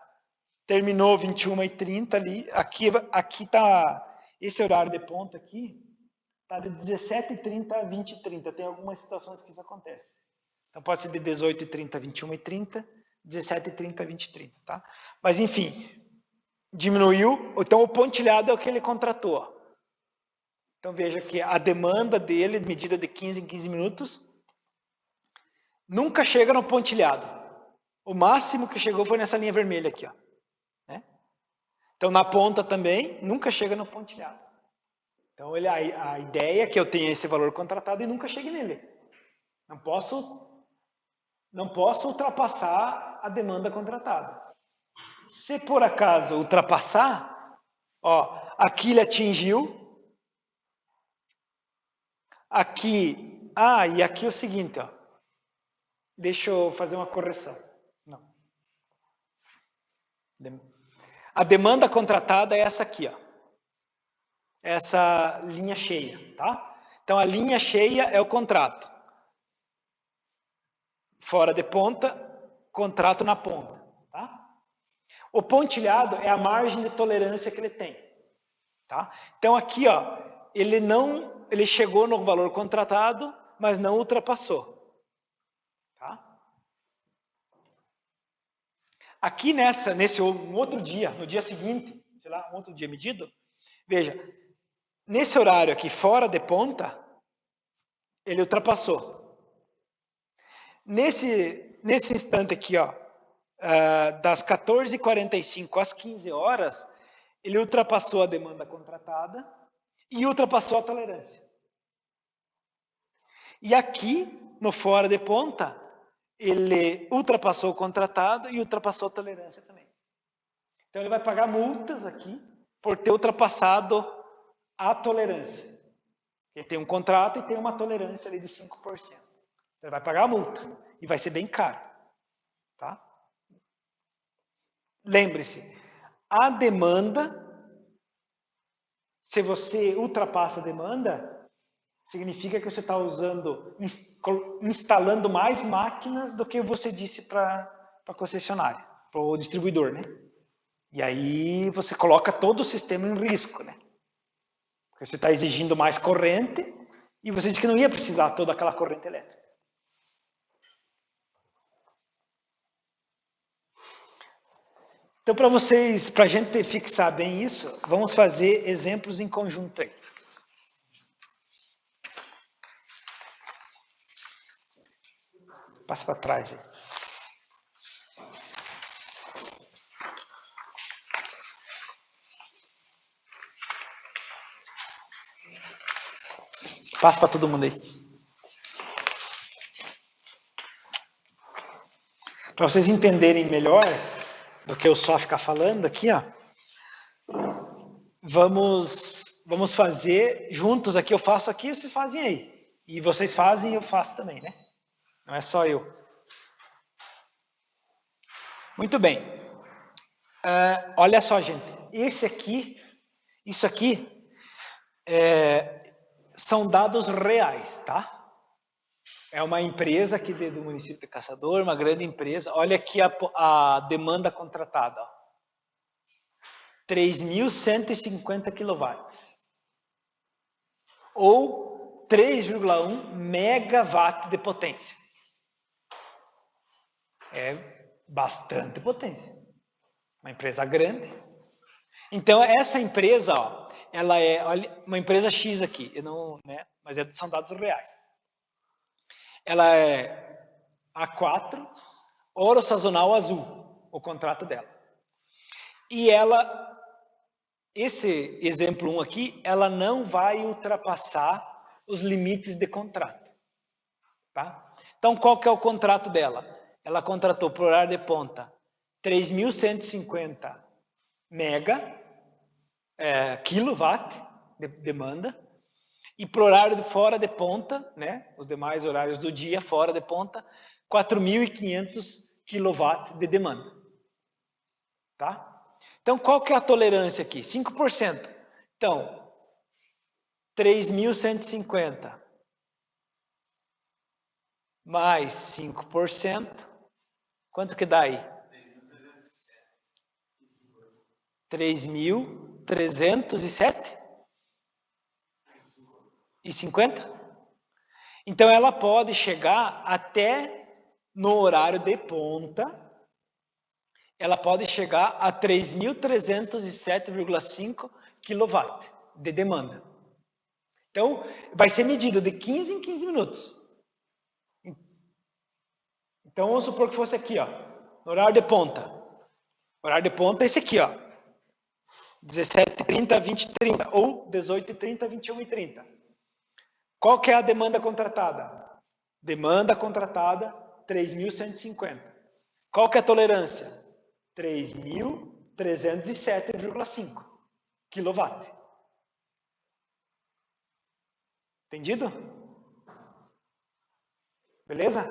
Terminou 21h30 ali. Aqui está, esse horário de ponta aqui, está de 17h30 a 20h30. Tem algumas situações que isso acontece. Então, pode ser de 18h30 a 21h30, 17h30 a 20h30, tá? Mas, enfim, diminuiu. Então, o pontilhado é o que ele contratou. Então, veja que a demanda dele, medida de 15 em 15 minutos, nunca chega no pontilhado. O máximo que chegou foi nessa linha vermelha aqui, ó. Né? Então, na ponta também, nunca chega no pontilhado. Então, a ideia é que eu tenha esse valor contratado e nunca chegue nele. Não posso ultrapassar a demanda contratada. Se por acaso ultrapassar, Ó, aqui ele atingiu. Aqui, e aqui é o seguinte, ó. Deixa eu fazer uma correção. Não. A demanda contratada é essa aqui, ó. Essa linha cheia, tá? Então a linha cheia é o contrato. Fora de ponta, contrato na ponta, tá? O pontilhado é a margem de tolerância que ele tem, tá? Então aqui, ó, ele chegou no valor contratado, mas não ultrapassou. Tá? Aqui nesse outro dia, no dia seguinte, sei lá, um outro dia medido, veja, nesse horário aqui fora de ponta, ele ultrapassou. Nesse instante aqui, ó, das 14h45 às 15 horas, ele ultrapassou a demanda contratada e ultrapassou a tolerância. E aqui, no fora de ponta, ele ultrapassou o contratado e ultrapassou a tolerância também. Então ele vai pagar multas aqui por ter ultrapassado a tolerância. Ele tem um contrato e tem uma tolerância ali de 5%. Ele vai pagar a multa e vai ser bem caro. Tá? Lembre-se, a demanda, se você ultrapassa a demanda, significa que você está instalando mais máquinas do que você disse para a concessionária, para o distribuidor, né? E aí você coloca todo o sistema em risco, né? Porque você está exigindo mais corrente e você disse que não ia precisar toda aquela corrente elétrica. Então, para a gente fixar bem isso, vamos fazer exemplos em conjunto aí. Passa para trás aí. Passa para todo mundo aí. Para vocês entenderem melhor do que eu só ficar falando aqui, ó. Vamos fazer juntos aqui. Eu faço aqui, vocês fazem aí. E vocês fazem e eu faço também, né? Não é só eu. Muito bem. Olha só, gente. Isso aqui são dados reais, tá? É uma empresa aqui do município de Caçador, uma grande empresa. Olha aqui a demanda contratada. 3.150 kW. Ou 3,1 megawatt de potência. É bastante potência. Uma empresa grande. Então, essa empresa, ó, ela é uma empresa X aqui, mas são dados reais. Ela é A4, ouro sazonal azul, o contrato dela. E esse exemplo 1 aqui, ela não vai ultrapassar os limites de contrato. Tá? Então, qual que é o contrato dela? Ela contratou por horário de ponta 3.150 kilowatt de demanda, e por horário de fora de ponta, né, os demais horários do dia fora de ponta, 4.500 kW de demanda. Tá? Então, qual que é a tolerância aqui? 5%. Então, 3.150 mais 5%, quanto que dá aí? 3.307? E 50? Então, ela pode chegar até no horário de ponta, ela pode chegar a 3.307,5 kW de demanda. Então, vai ser medido de 15 em 15 minutos. Então, vamos supor que fosse aqui, ó, no horário de ponta. O horário de ponta é esse aqui, ó. 17h30, 20h30, ou 18h30, 21h30. Qual que é a demanda contratada? Demanda contratada, 3.150. Qual que é a tolerância? 3.307,5 kW. Entendido? Beleza?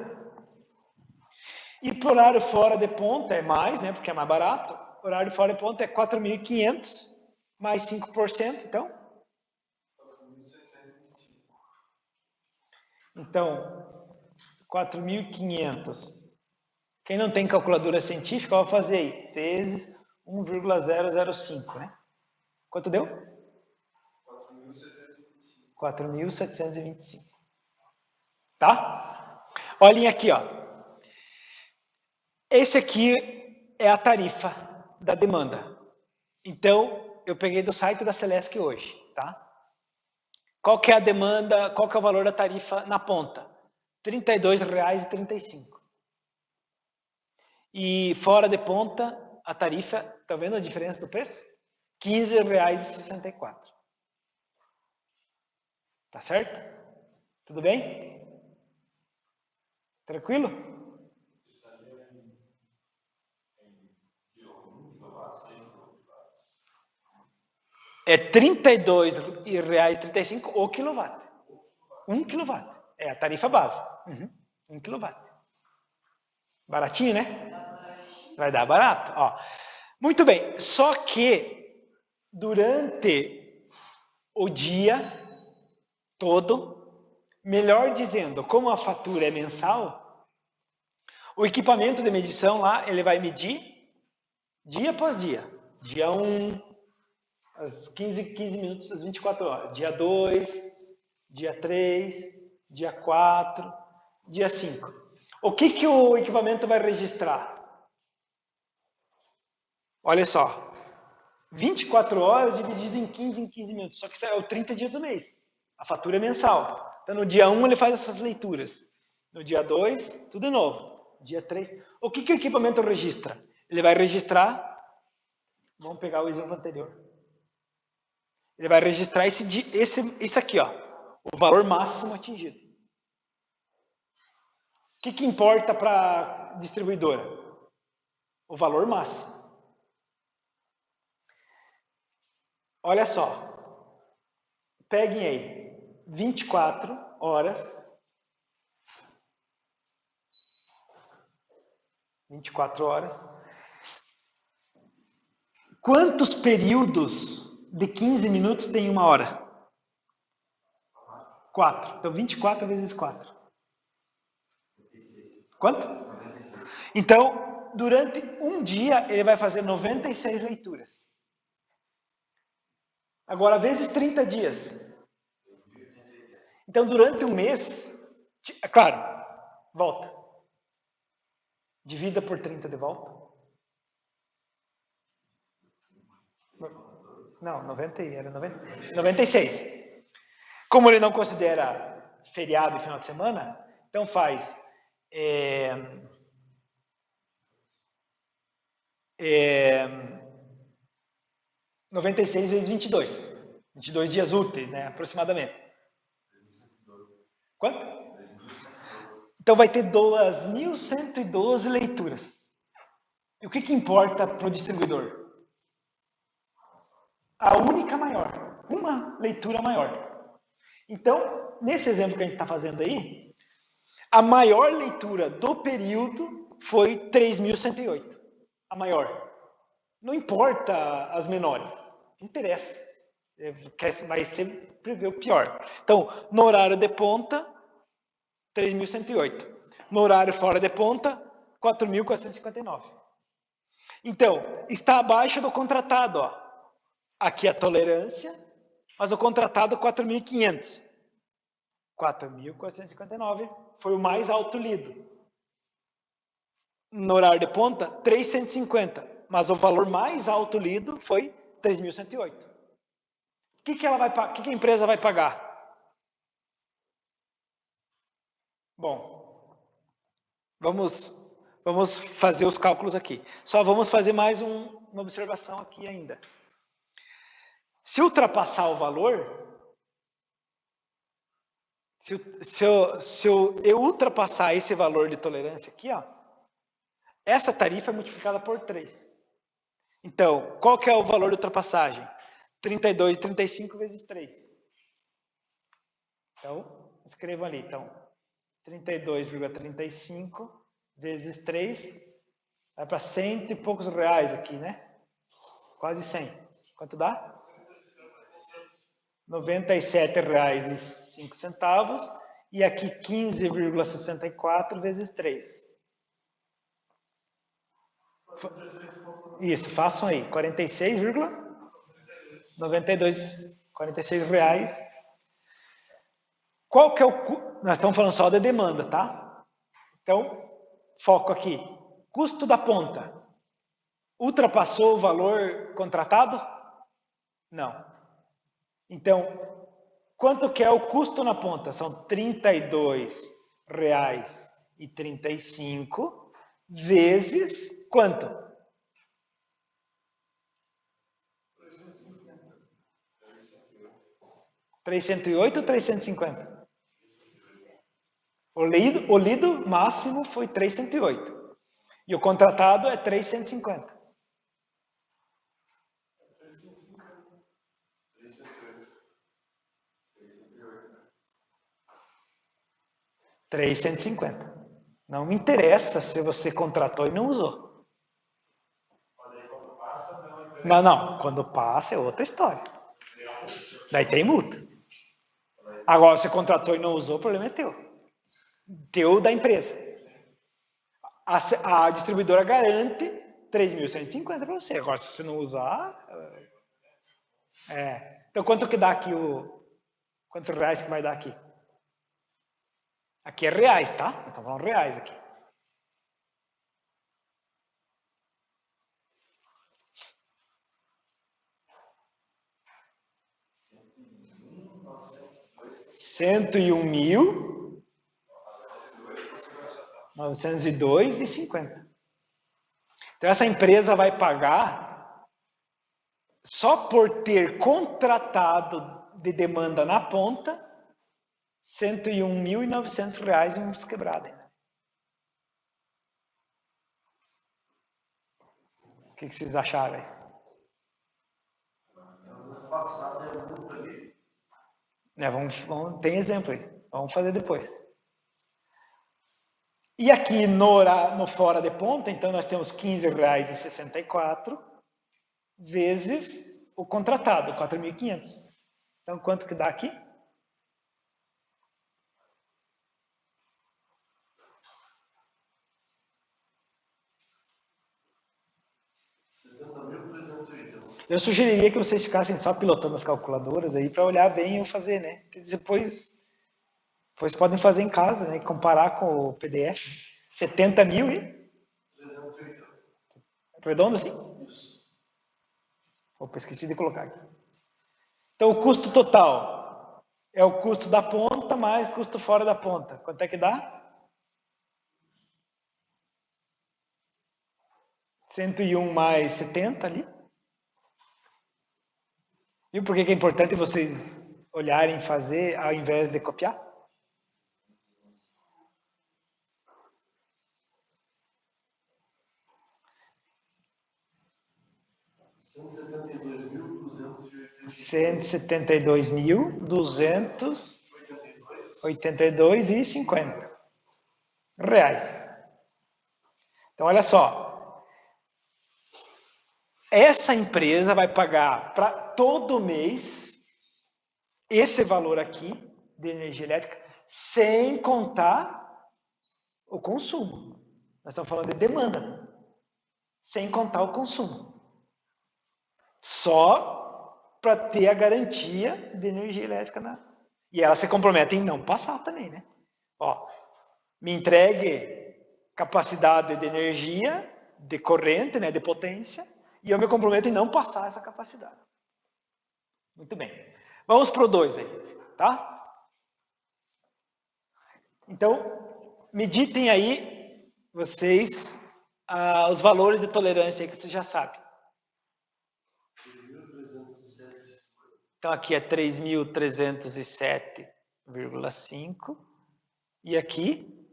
E para o horário fora de ponta é mais, né? Porque é mais barato. O horário fora de ponta é 4.500 mais 5%, então? 4.725. Então, 4.500. Quem não tem calculadora científica, vai fazer aí. Vezes 1,005, né? Quanto deu? 4.725. 4.725. Tá? Olhem aqui, ó. Esse aqui é a tarifa da demanda. Então, eu peguei do site da Celesc hoje, tá? Qual que é a demanda, qual que é o valor da tarifa na ponta? R$ 32,35. E fora de ponta, a tarifa, tá vendo a diferença do preço? R$ 15,64. Tá certo? Tudo bem? Tranquilo? É R$ 32,35 o quilowatt. 1 quilowatt. É a tarifa base. 1 quilowatt. Baratinho, né? Vai dar barato. Ó. Muito bem. Só que durante o dia todo, melhor dizendo, como a fatura é mensal, o equipamento de medição lá, ele vai medir dia após dia. Dia 1, às 15 minutos, às 24 horas. Dia 2, dia 3, dia 4, dia 5. O que o equipamento vai registrar? Olha só. 24 horas dividido em 15 minutos. Só que isso é o 30 dias do mês. A fatura é mensal. Então, no dia 1, ele faz essas leituras. No dia 2, tudo de novo. Dia 3. O que o equipamento registra? Ele vai registrar... Vamos pegar o exemplo anterior. Ele vai registrar esse aqui, ó, o valor máximo atingido. O que importa para a distribuidora? O valor máximo. Olha só. Peguem aí 24 horas. 24 horas. Quantos períodos de 15 minutos tem uma hora? 4. Então, 24 vezes 4. Quanto? 96. Então, durante um dia, ele vai fazer 96 leituras. Agora, vezes 30 dias. Então, durante um mês, claro, volta. Divida por 30 de volta. Não, 96. Como ele não considera feriado e final de semana, então faz 96 vezes 22. 22 dias úteis, né, aproximadamente. Quanto? Então vai ter 2.112 leituras. E o que importa para o distribuidor? A única maior. Uma leitura maior. Então, nesse exemplo que a gente está fazendo aí, a maior leitura do período foi 3.108. A maior. Não importa as menores. Não interessa. Vai sempre ver o pior. Então, no horário de ponta, 3.108. No horário fora de ponta, 4.459. Então, está abaixo do contratado, ó. Aqui a tolerância, mas o contratado 4.500. 4.459 foi o mais alto lido. No horário de ponta, 3.150, mas o valor mais alto lido foi 3.108. O que a empresa vai pagar? Bom, vamos fazer os cálculos aqui. Só vamos fazer mais uma observação aqui ainda. Se ultrapassar o valor, se eu ultrapassar esse valor de tolerância aqui, ó, essa tarifa é multiplicada por 3. Então, qual que é o valor de ultrapassagem? 32,35 vezes 3. Então, escrevam ali. Então, 32,35 vezes 3, vai para 100 e poucos reais aqui, né? Quase 100. Quanto dá? R$ 97,05. E aqui 15,64 vezes 3. Isso, façam aí. 46,92 reais. Qual que é o... Nós estamos falando só da demanda, tá? Então, foco aqui. Custo da ponta. Ultrapassou o valor contratado? Não. Então, quanto que é o custo na ponta? São R$ 32,35 vezes quanto? 308 ou 350? O lido máximo foi 308. E o contratado é 350. 350. Não me interessa se você contratou e não usou. Não. Quando passa é outra história. Daí tem multa. Agora, você contratou e não usou, o problema é teu. Teu da empresa. A distribuidora garante 3.150 para você. Agora, se você não usar... Então, quanto que dá aqui quantos reais que vai dar aqui? Aqui é reais, tá? Nós estamos falando reais aqui. R$101.902,50. Então, essa empresa vai pagar, só por ter contratado de demanda na ponta, R$101.900 e uns quebrados. O que vocês acharam aí? Tem exemplo aí. Vamos fazer depois. E aqui no fora de ponta, então nós temos R$15,64 vezes o contratado, 4.500. Então, quanto que dá aqui? Eu sugeriria que vocês ficassem só pilotando as calculadoras aí para olhar bem e fazer, né? Porque depois podem fazer em casa, né? Comparar com o PDF. 70 mil e? 380. Redondo assim? Isso. Opa, esqueci de colocar aqui. Então, o custo total é o custo da ponta mais o custo fora da ponta. Quanto é que dá? 101 mais 70 ali. Viu por que é importante vocês olharem e fazer ao invés de copiar? R$172.282,50. Então, olha só. Essa empresa vai pagar para todo mês esse valor aqui de energia elétrica, sem contar o consumo. Nós estamos falando de demanda, sem contar o consumo. Só para ter a garantia de energia elétrica. E ela se compromete em não passar também, né? Ó, me entregue capacidade de energia, de corrente, né, de potência, e eu me comprometo em não passar essa capacidade. Muito bem. Vamos para o 2 aí, tá? Então, meditem aí, vocês, os valores de tolerância aí que vocês já sabem. Então, aqui é 3.307,5 e aqui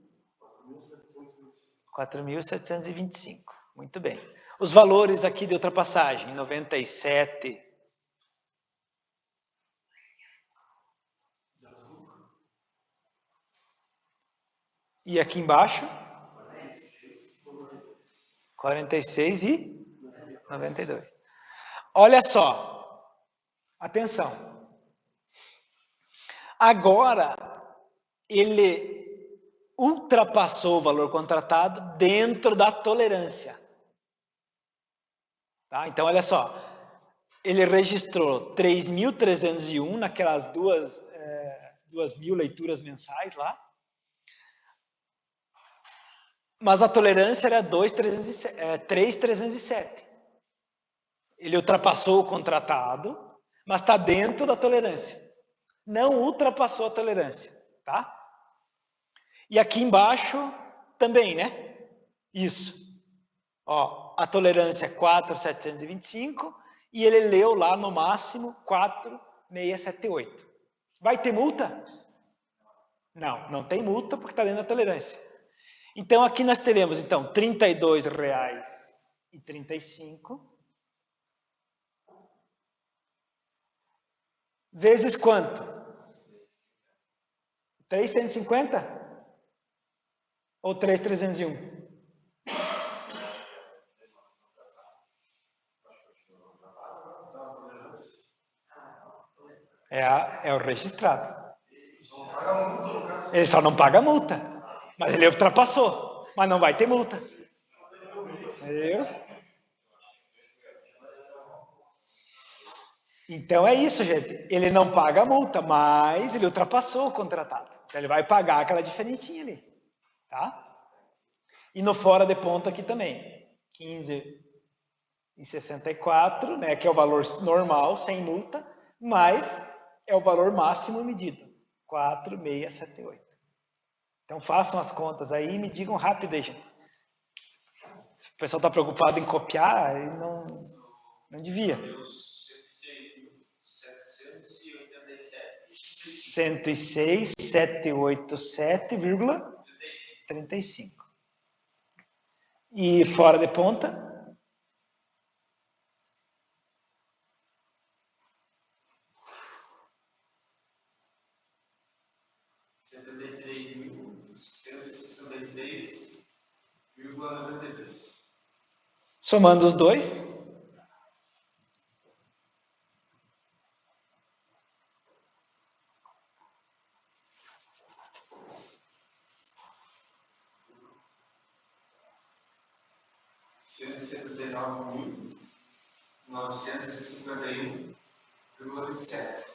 4.725. Muito bem. Os valores aqui de ultrapassagem, 97 E aqui embaixo? 46 e 92. Olha só. Atenção. Agora, ele ultrapassou o valor contratado dentro da tolerância. Tá? Então, olha só. Ele registrou 3.301 naquelas 2.000 leituras mensais lá. Mas a tolerância era 3.307. Ele ultrapassou o contratado, mas está dentro da tolerância. Não ultrapassou a tolerância, tá? E aqui embaixo também, né? Isso. Ó, a tolerância é 4.725 e ele leu lá no máximo 4.678. Vai ter multa? Não, não tem multa porque está dentro da tolerância. Então aqui nós teremos então R$ 32,35 vezes quanto? 3.150? Ou 3.301? É o registrado. Ele só não paga multa. Mas ele ultrapassou. Mas não vai ter multa. Então é isso, gente. Ele não paga a multa, mas ele ultrapassou o contratado. Então ele vai pagar aquela diferencinha ali. Tá? E no fora de ponta aqui também. 15,64, né, que é o valor normal, sem multa, mas é o valor máximo medido. 4.678. Então façam as contas aí e me digam rápido aí, gente. Se o pessoal está preocupado em copiar, não devia. 106.787,35. E fora de ponta? 73.163,92. Somando os dois? R$179.951,27.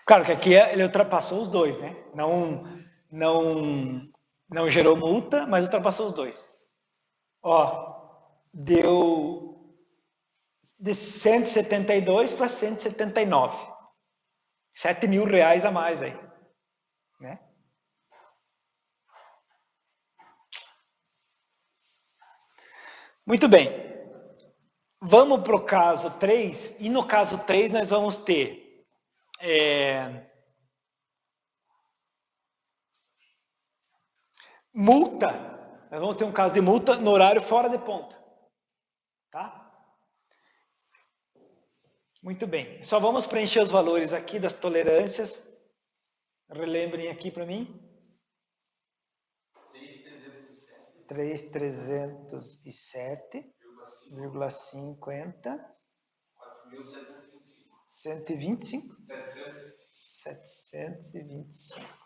Claro que aqui ele ultrapassou os dois, né? Não gerou multa, mas ultrapassou os dois. Ó, deu de 172 para 179. R$7.000 a mais aí, né? Muito bem. Vamos para o caso 3, e no caso 3 nós vamos ter multa. Nós vamos ter um caso de multa no horário fora de ponta. Tá? Muito bem. Só vamos preencher os valores aqui das tolerâncias. Relembrem aqui para mim. 3.307,50. 125? 725.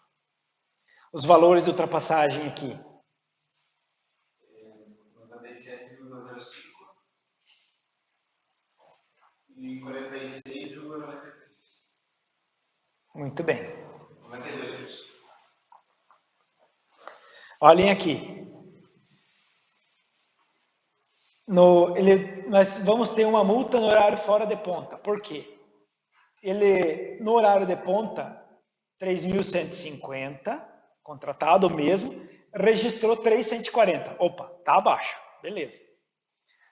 Os valores de ultrapassagem aqui. 97,05 e 46,93. Muito bem. 92. Olhem aqui. Nós vamos ter uma multa no horário fora de ponta. Por quê? No horário de ponta, 3.150, contratado mesmo, registrou 3.140. Opa, tá abaixo. Beleza.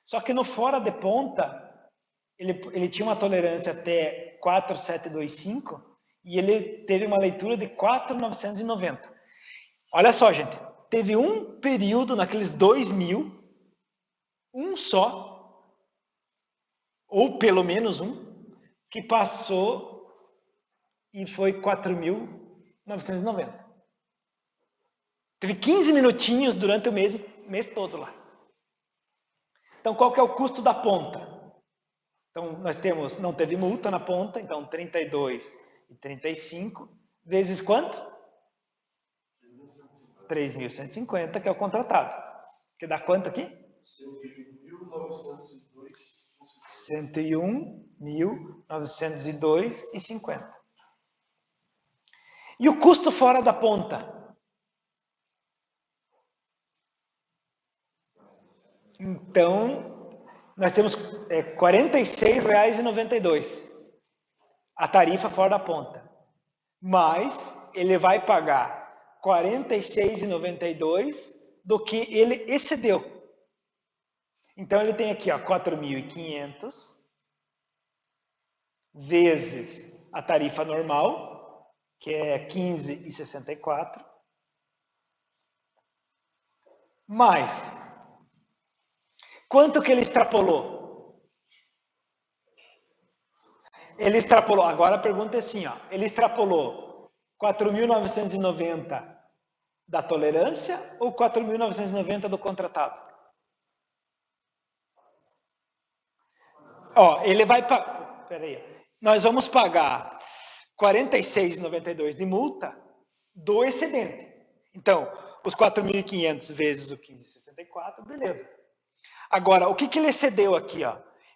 Só que no fora de ponta, ele tinha uma tolerância até 4.725 e ele teve uma leitura de 4.990. Olha só, gente. Teve um período naqueles 2.000, um só, ou pelo menos um, que passou e foi 4.990. Teve 15 minutinhos durante o mês todo lá. Então, qual que é o custo da ponta? Então, nós temos, não teve multa na ponta, então 32,35 vezes quanto? 3.150, que é o contratado. Que dá quanto aqui? 101.902,50. E o custo fora da ponta? Então, nós temos R$ 46,92 a tarifa fora da ponta. Mas ele vai pagar R$ 46,92 do que ele excedeu. Então, ele tem aqui 4.500 vezes a tarifa normal, que é 15,64, mais quanto que ele extrapolou? Ele extrapolou, agora a pergunta é assim, ele extrapolou 4.990 da tolerância ou 4.990 do contratado? Ele vai pagar, peraí, nós vamos pagar 46,92 de multa do excedente. Então, os 4.500 vezes o 15,64, beleza. Agora, o que ele excedeu aqui?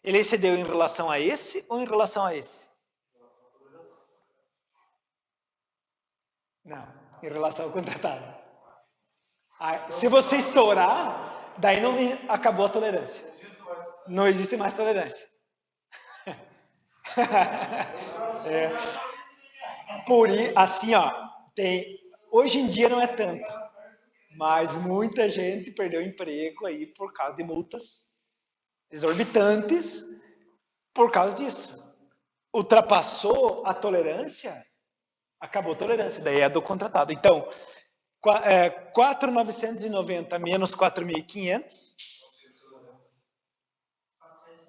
Ele excedeu em relação a esse ou em relação a esse? Não, em relação ao contratado. Se você estourar, daí não acabou a tolerância. Não existe mais tolerância. Assim, hoje em dia não é tanto, mas muita gente perdeu emprego aí por causa de multas exorbitantes por causa disso. Ultrapassou a tolerância, acabou a tolerância, daí é do contratado. Então, 4.990 menos 4.500,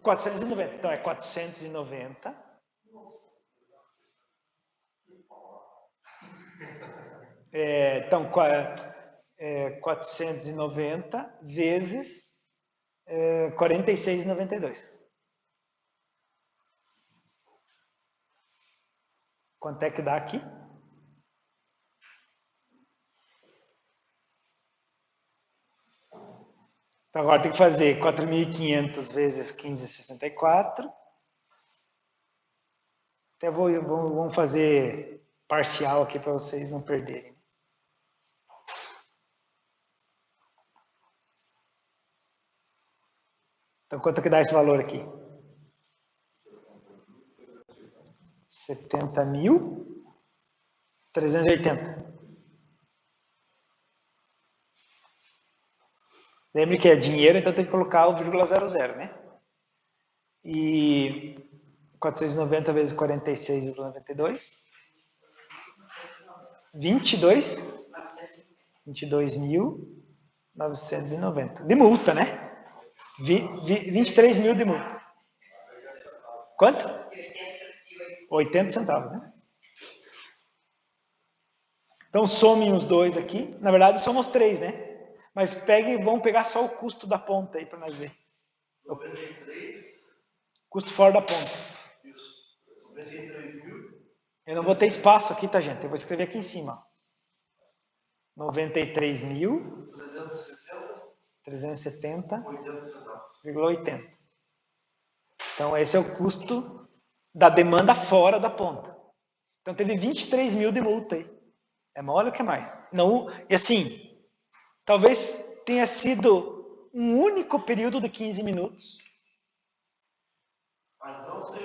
490, então é 490. Então, 490 vezes 46,92. Quanto é que dá aqui? Então, agora tem que fazer 4.500 vezes 15,64. Até vamos fazer parcial aqui para vocês não perderem. Então, quanto que dá esse valor aqui? 70.380. Lembre que é dinheiro, então tem que colocar o 0,00, né? E 490 vezes 46,92. 22.990. De multa, né? 23 mil de multa. Quanto? 80 centavos, né? Então, somem os dois aqui. Na verdade, somos 3, né? Mas vamos pegar só o custo da ponta aí para nós ver. 93. Custo fora da ponta. Isso. 93 mil. Eu não vou ter espaço aqui, tá, gente? Eu vou escrever aqui em cima. 93.370,80. Então, esse é o custo da demanda fora da ponta. Então, teve 23 mil de multa aí. É mole ou que mais? Não, e assim, talvez tenha sido um único período de 15 minutos. Então, se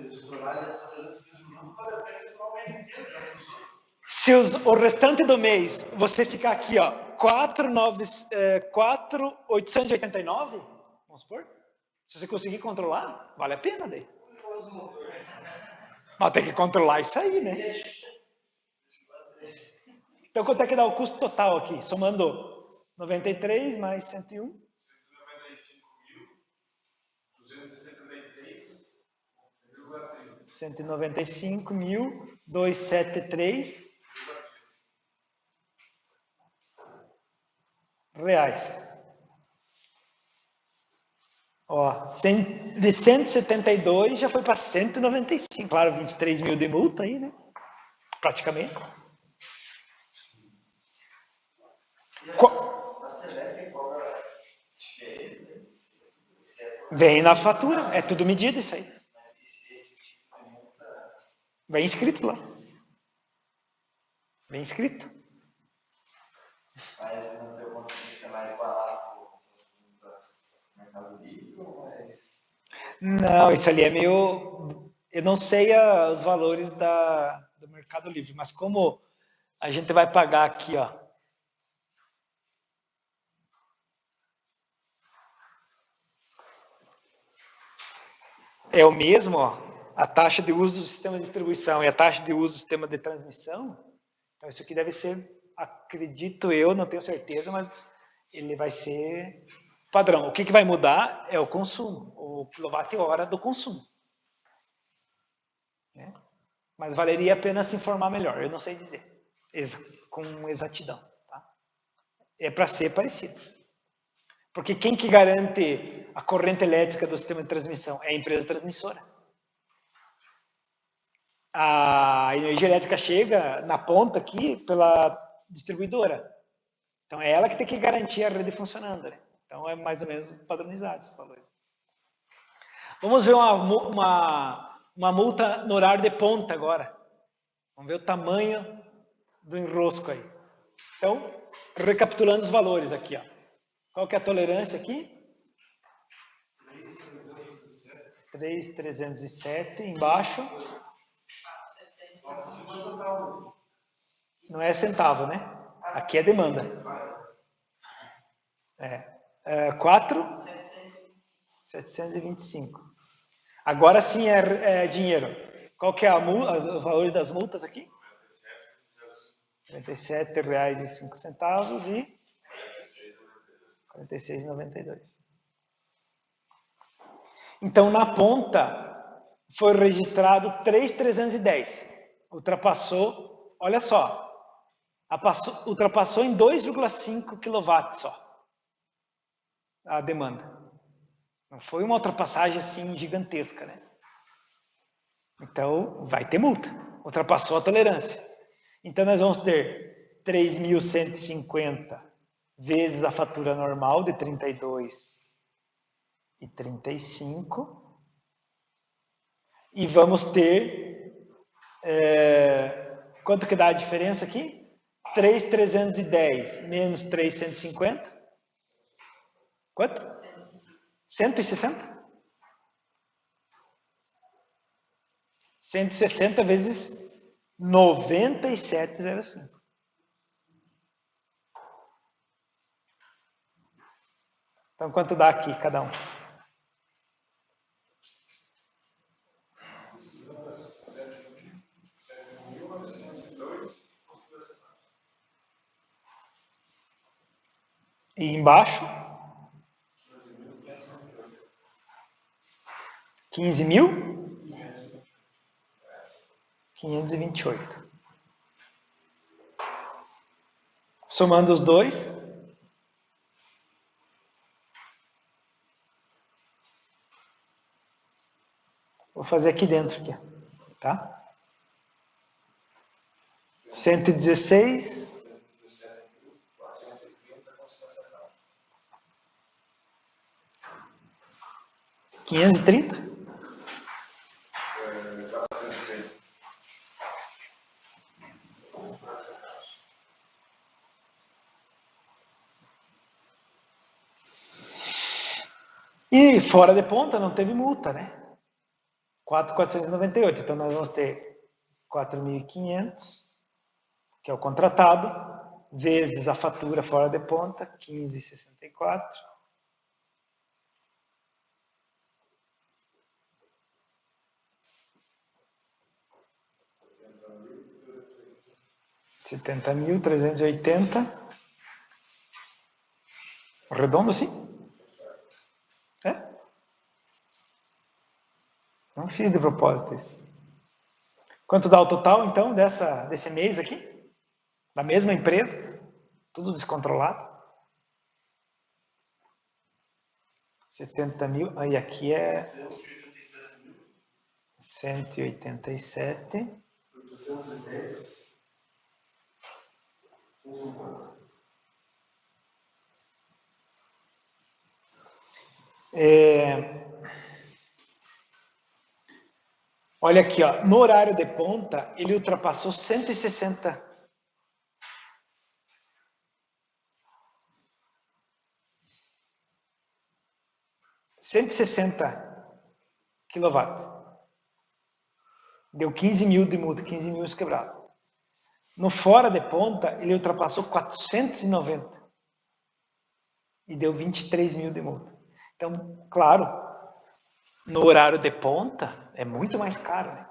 estourar a tolerância de 15 minutos, vale a pena estourar o mês inteiro, já usou. Se o restante do mês você ficar aqui, 4.889, vamos supor, se você conseguir controlar, vale a pena daí. Mas tem que controlar isso aí, né? Então, quanto é que dá o custo total aqui? Somando 93 mais 101. 195.273,30. 195.273 reais. Ó, de 172 já foi para 195. Claro, 23 mil de multa aí, né? Praticamente. A Celeste cobra diferente. Vem na fatura, é tudo medido isso aí. Mas esse tipo de multa. Vem escrito lá. Vem escrito. Mas no teu ponto de vista é mais barato essas multas no Mercado Livre ou mais. Não, isso ali é meio. Eu não sei os valores do Mercado Livre, mas como a gente vai pagar aqui, ó. É o mesmo, ó. A taxa de uso do sistema de distribuição e a taxa de uso do sistema de transmissão. Então, isso aqui deve ser, acredito eu, não tenho certeza, mas ele vai ser padrão. O que vai mudar é o consumo, o quilowatt-hora do consumo. Né? Mas valeria a pena se informar melhor, eu não sei dizer, com exatidão. Tá? É para ser parecido. Porque quem que garante a corrente elétrica do sistema de transmissão? É a empresa transmissora. A energia elétrica chega na ponta aqui pela distribuidora. Então é ela que tem que garantir a rede funcionando. Né? Então é mais ou menos padronizado esse valor. Vamos ver uma multa no horário de ponta agora. Vamos ver o tamanho do enrosco aí. Então, recapitulando os valores aqui. Ó. Qual que é a tolerância aqui? 3.307 embaixo. Não é centavo, né? Aqui é demanda. 4.725. Agora sim é dinheiro. Qual que é o valor das multas aqui? R$ 37,05 e R$ 46,92. Então, na ponta, foi registrado 3.310. Ultrapassou, olha só, ultrapassou em 2,5 kW só a demanda. Não foi uma ultrapassagem assim gigantesca, né? Então, vai ter multa. Ultrapassou a tolerância. Então, nós vamos ter 3.150 vezes a fatura normal de 32,35. E vamos ter... quanto que dá a diferença aqui? 3.310 menos 3.150. Quanto? 160? 160 vezes 97,05. Então, quanto dá aqui cada um? E embaixo? 15.528. Somando os dois. Vou fazer aqui dentro, aqui, tá? 116. 530? E fora de ponta não teve multa, né? 4.498. Então nós vamos ter 4.500, que é o contratado, vezes a fatura fora de ponta, 15,64. R$70.380. Redondo assim? É? Não fiz de propósito isso. Quanto dá o total, então, desse mês aqui? Da mesma empresa? Tudo descontrolado? 70 mil. Aí aqui é 187. 810. 1,50. Olha aqui, ó, no horário de ponta, ele ultrapassou 160. kW. Deu 15 mil de multa, 15 mil quebrados. No fora de ponta, ele ultrapassou 490 e deu 23 mil de multa. Então, claro, no horário de ponta é muito mais caro, né?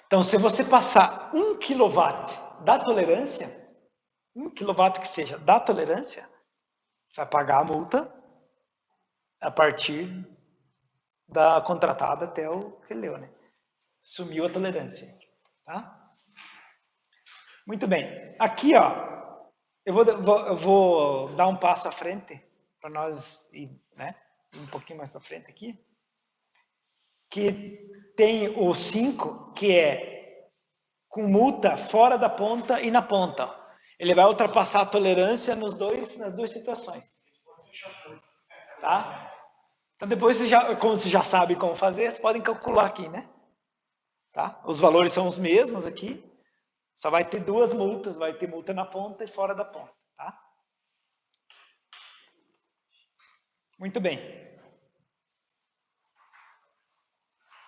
Então, se você passar 1 kW da tolerância, 1 kW que seja da tolerância, você vai pagar a multa a partir da contratada até o que leu, né? Sumiu a tolerância, tá? Muito bem. Aqui, ó, eu vou dar um passo à frente para nós ir, né, um pouquinho mais para frente aqui. Que tem o 5, que é com multa fora da ponta e na ponta. Ele vai ultrapassar a tolerância nas duas situações. Tá? Então, depois, como você já sabe como fazer, vocês podem calcular aqui, né? Tá? Os valores são os mesmos aqui. Só vai ter duas multas, vai ter multa na ponta e fora da ponta, tá? Muito bem.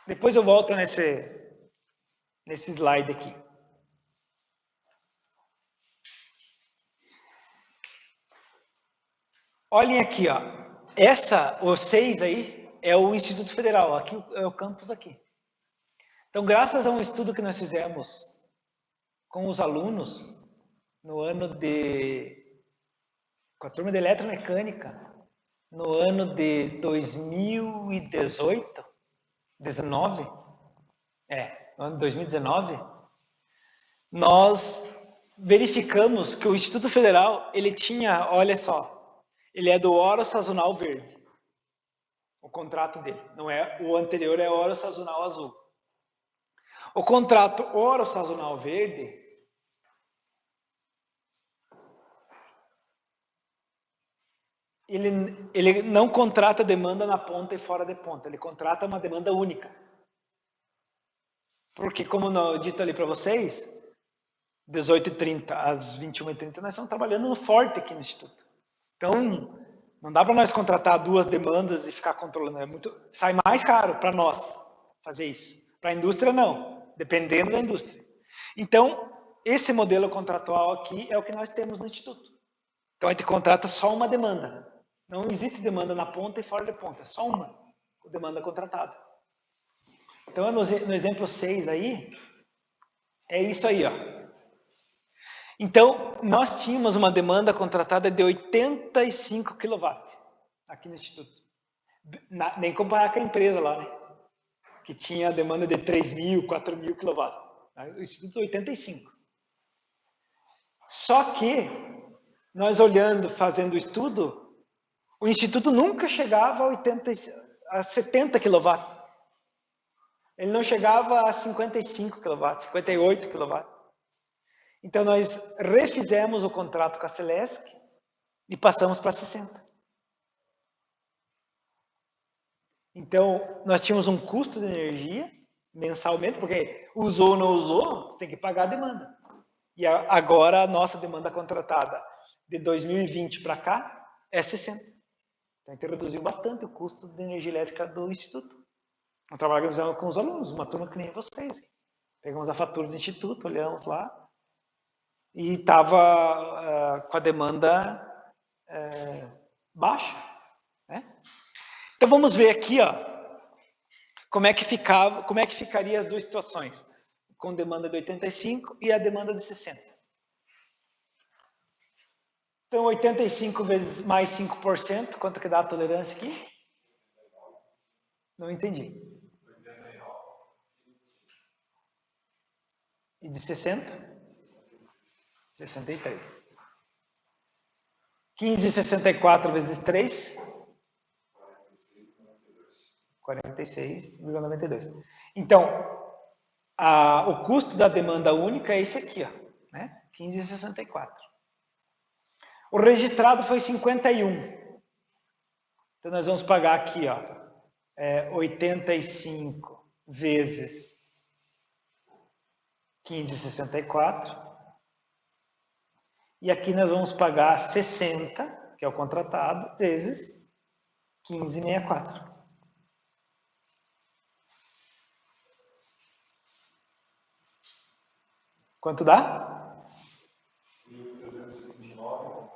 Depois eu volto nesse slide aqui. Olhem aqui, ó. O 6 aí é o Instituto Federal, aqui é o campus aqui. Então, graças a um estudo que nós fizemos com os alunos no ano com a turma de eletromecânica, no ano de 2018, 19, no ano de 2019, nós verificamos que o Instituto Federal, ele tinha, olha só, ele é do oro sazonal verde, o contrato dele, não é, o anterior é oro sazonal azul. O contrato oro sazonal verde, ele não contrata demanda na ponta e fora de ponta, ele contrata uma demanda única. Porque, como eu dito ali para vocês, 18h30 às 21h30, nós estamos trabalhando no forte aqui no Instituto. Então, não dá para nós contratar duas demandas e ficar controlando. Sai mais caro para nós fazer isso. Para a indústria, não. Dependendo da indústria. Então, esse modelo contratual aqui é o que nós temos no Instituto. Então, a gente contrata só uma demanda. Não existe demanda na ponta e fora de ponta. É só uma demanda contratada. Então, no exemplo 6 aí, é isso aí, ó. Então, nós tínhamos uma demanda contratada de 85 kW aqui no Instituto. Nem comparar com a empresa lá, né? Que tinha a demanda de 3.000, 4.000 kW. O Instituto 85. Só que, nós fazendo o estudo, o Instituto nunca chegava a 70 kW. Ele não chegava a 55 kW, 58 kW. Então, nós refizemos o contrato com a Celesc e passamos para 60. Então, nós tínhamos um custo de energia mensalmente, porque usou ou não usou, você tem que pagar a demanda. E agora a nossa demanda contratada de 2020 para cá é 60. Então, a gente reduziu bastante o custo de energia elétrica do Instituto. Um trabalho que fizemos com os alunos, uma turma que nem vocês. Pegamos a fatura do Instituto, olhamos lá, e estava com a demanda baixa, né? Então vamos ver aqui, ó, como é que ficaria as duas situações, com demanda de 85 e a demanda de 60. Então 85 vezes mais 5%, quanto que dá a tolerância aqui? Não entendi. E de 60? 63. 15,64 vezes 3? 46,92. Então, o custo da demanda única é esse aqui, ó, né? 15,64. O registrado foi 51. Então, nós vamos pagar aqui, ó, 85 vezes 15,64. E aqui nós vamos pagar 60, que é o contratado, vezes 15,64. Quanto dá? 1.329.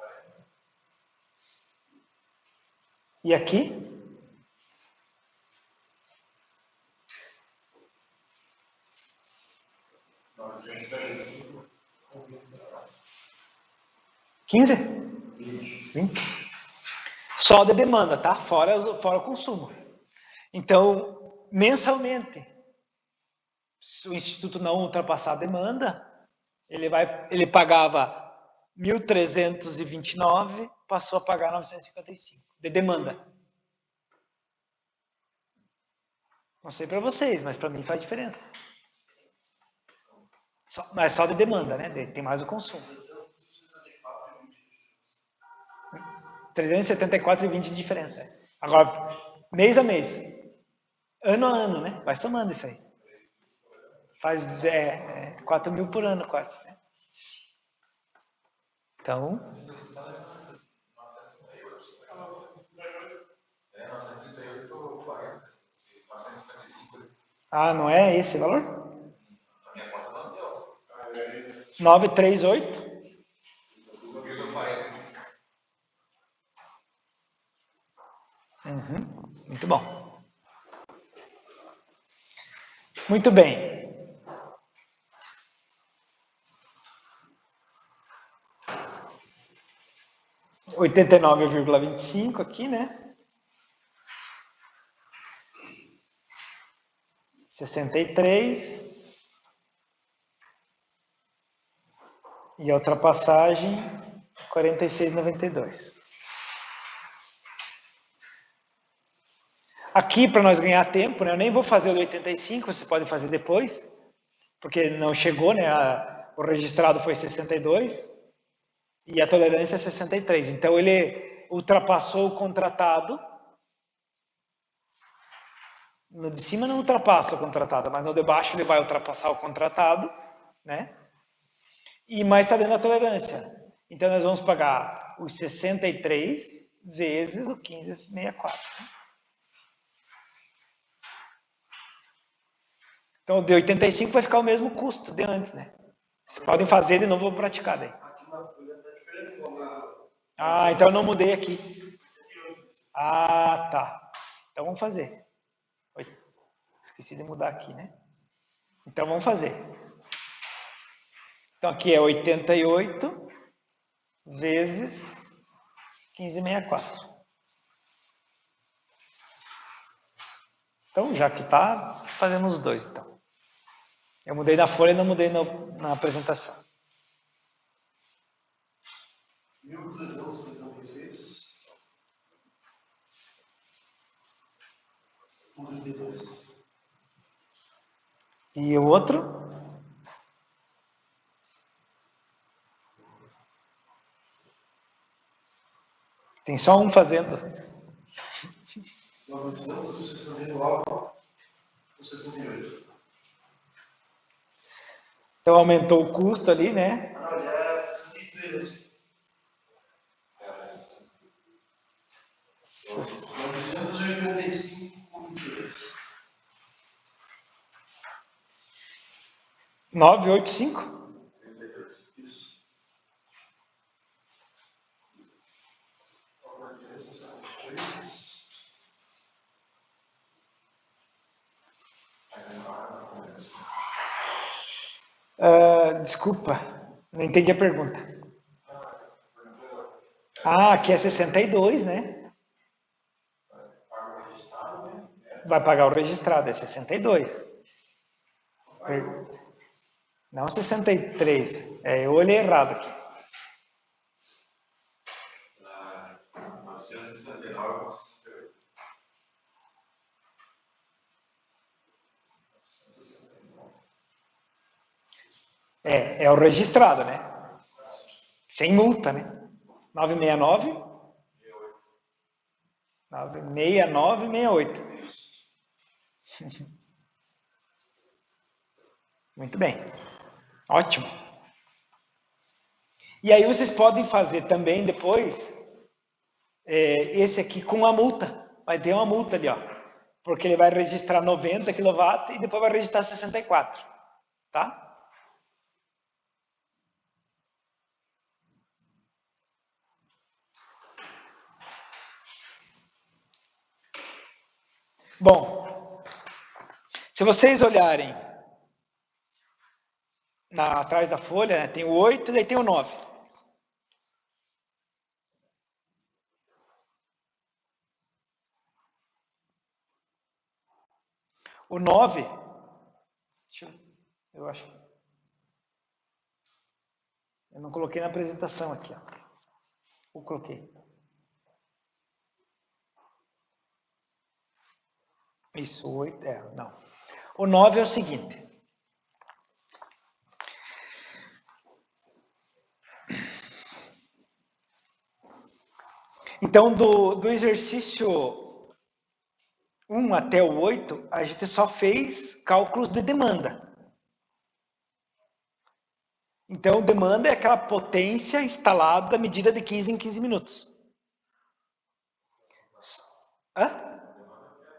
E aqui? 945. 15? 20. Só de demanda, tá? Fora o consumo. Então, mensalmente, se o Instituto não ultrapassar a demanda, ele pagava 1.329, passou a pagar 955 de demanda. Não sei para vocês, mas para mim faz diferença. Mas só de demanda, né? Tem mais o consumo. 374,20 de diferença. Agora, mês a mês. Ano a ano, né? Vai somando isso aí. Faz 4 mil por ano quase. Né? Então... 938. Ah, não é esse valor? 938? Muito bom. Muito bem. R$ 89,25 aqui, né? 63. E a ultrapassagem, 46,92. Aqui, para nós ganhar tempo, né, eu nem vou fazer o do 85, vocês podem fazer depois, porque não chegou, né? O registrado foi 62 e a tolerância é 63. Então, ele ultrapassou o contratado. No de cima não ultrapassa o contratado, mas no de baixo ele vai ultrapassar o contratado, né? Mas está dentro da tolerância. Então, nós vamos pagar os 63 vezes o 15,64. Então, o de 85 vai ficar o mesmo custo de antes, né? Vocês podem fazer de novo, vou praticar daí. Ah, então eu não mudei aqui. Ah, tá. Então vamos fazer. Oi. Esqueci de mudar aqui, né? Então vamos fazer. Então aqui é 88 vezes 15,64. Então, já que tá, fazemos os dois, então. Eu mudei na folha e não mudei na apresentação. 1.356. E o outro? Tem só um fazendo. 969 por 68. Então aumentou o custo ali, né? Ah, não, é 63. 985,22. 985? Isso. Desculpa, não entendi a pergunta. Ah, aqui é 62, né? Vai pagar o registrado, é 62. Não 63. Eu olhei errado aqui. 969 com 68. É o registrado, né? Sem multa, né? 969. 96968. Muito bem. Ótimo. E aí vocês podem fazer também depois esse aqui com a multa. Vai ter uma multa ali, ó. Porque ele vai registrar 90 kW e depois vai registrar 64. Tá? Bom, se vocês olharem atrás da folha, né, tem o 8 e daí tem o 9. O 9, eu acho. Eu não coloquei na apresentação aqui, ó. Ou coloquei. Isso, o 8, não. O 9 é o seguinte. Então, do exercício 1 até o 8, a gente só fez cálculos de demanda. Então, demanda é aquela potência instalada medida de 15 em 15 minutos.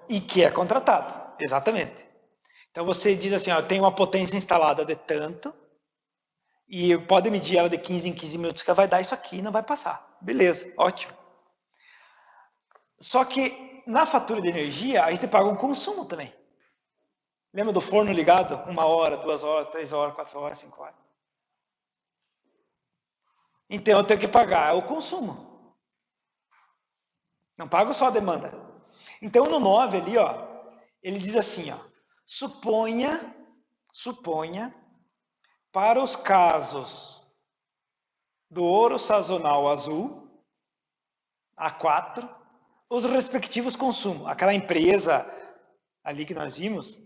E que é contratado, exatamente. Então, você diz assim, ó, eu tenho uma potência instalada de tanto, e pode medir ela de 15 em 15 minutos, que ela vai dar isso aqui e não vai passar. Beleza, ótimo. Só que na fatura de energia, a gente paga um consumo também. Lembra do forno ligado? 1 hora, 2 horas, 3 horas, 4 horas, 5 horas. Então eu tenho que pagar o consumo. Não pago só a demanda. Então no 9 ali, ó, ele diz assim, ó, suponha para os casos do ouro sazonal azul, A4, os respectivos consumos. Aquela empresa ali que nós vimos,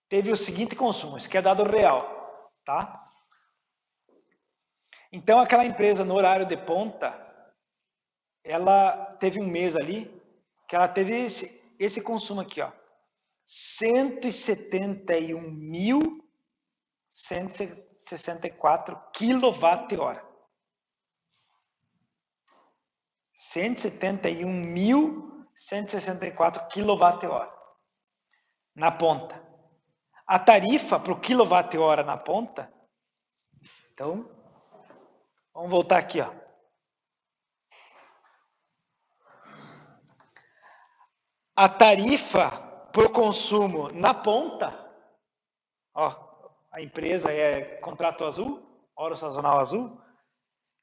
teve o seguinte consumo, isso aqui é dado real, tá? Então, aquela empresa no horário de ponta, ela teve um mês ali, que ela teve esse consumo aqui, ó, 171.164 kWh. 171.164 kWh na ponta. A tarifa para o quilowatt-hora na ponta, então, vamos voltar aqui, ó. A tarifa para o consumo na ponta, ó, a empresa é contrato azul, hora sazonal azul,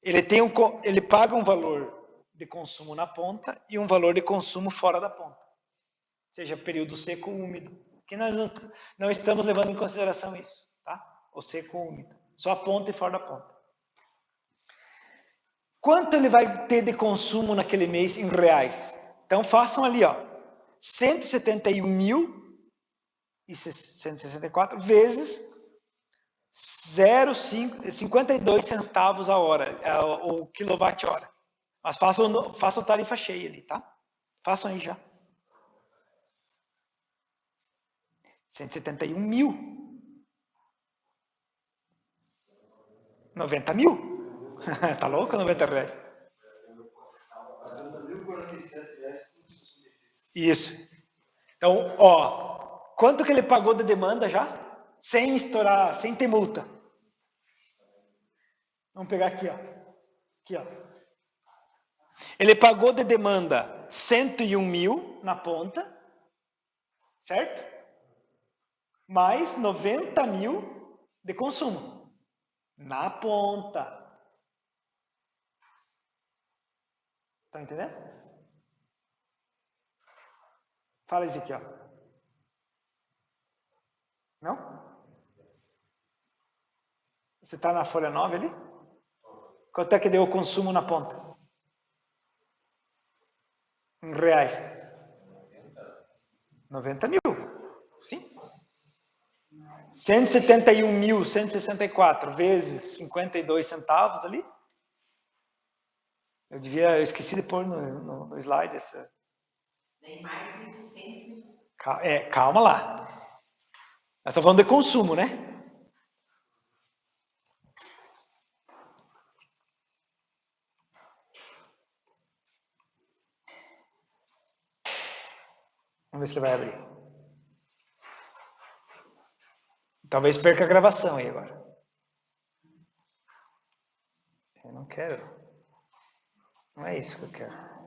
ele paga um valor de consumo na ponta e um valor de consumo fora da ponta, seja período seco ou úmido, que nós não estamos levando em consideração isso, tá? O seco ou úmido, só a ponta e fora da ponta. Quanto ele vai ter de consumo naquele mês em reais? Então façam ali, ó, 171.164 vezes 0,52 centavos a hora, o quilowatt-hora. Mas façam tarifa cheia ali, tá? Façam aí já. 171 mil. 90 mil. Tá louco? 90 reais. 90.047 reais com 66. Isso. Então, ó, quanto que ele pagou de demanda já? Sem estourar, sem ter multa. Vamos pegar aqui, ó. Aqui, ó. Ele pagou de demanda 101 mil na ponta, certo? Mais 90 mil de consumo na ponta. Tá entendendo? Fala isso aqui, ó. Não? Você está na folha 9 ali? Quanto é que deu o consumo na ponta? Em reais. 90 mil. Sim. 171.164 vezes 52 centavos ali. Eu esqueci de pôr no slide essa. Tem mais de 60. Calma lá. Nós estamos falando de consumo, né? Vamos ver se ele vai abrir. Talvez perca a gravação aí agora. Eu não quero. Não é isso que eu quero.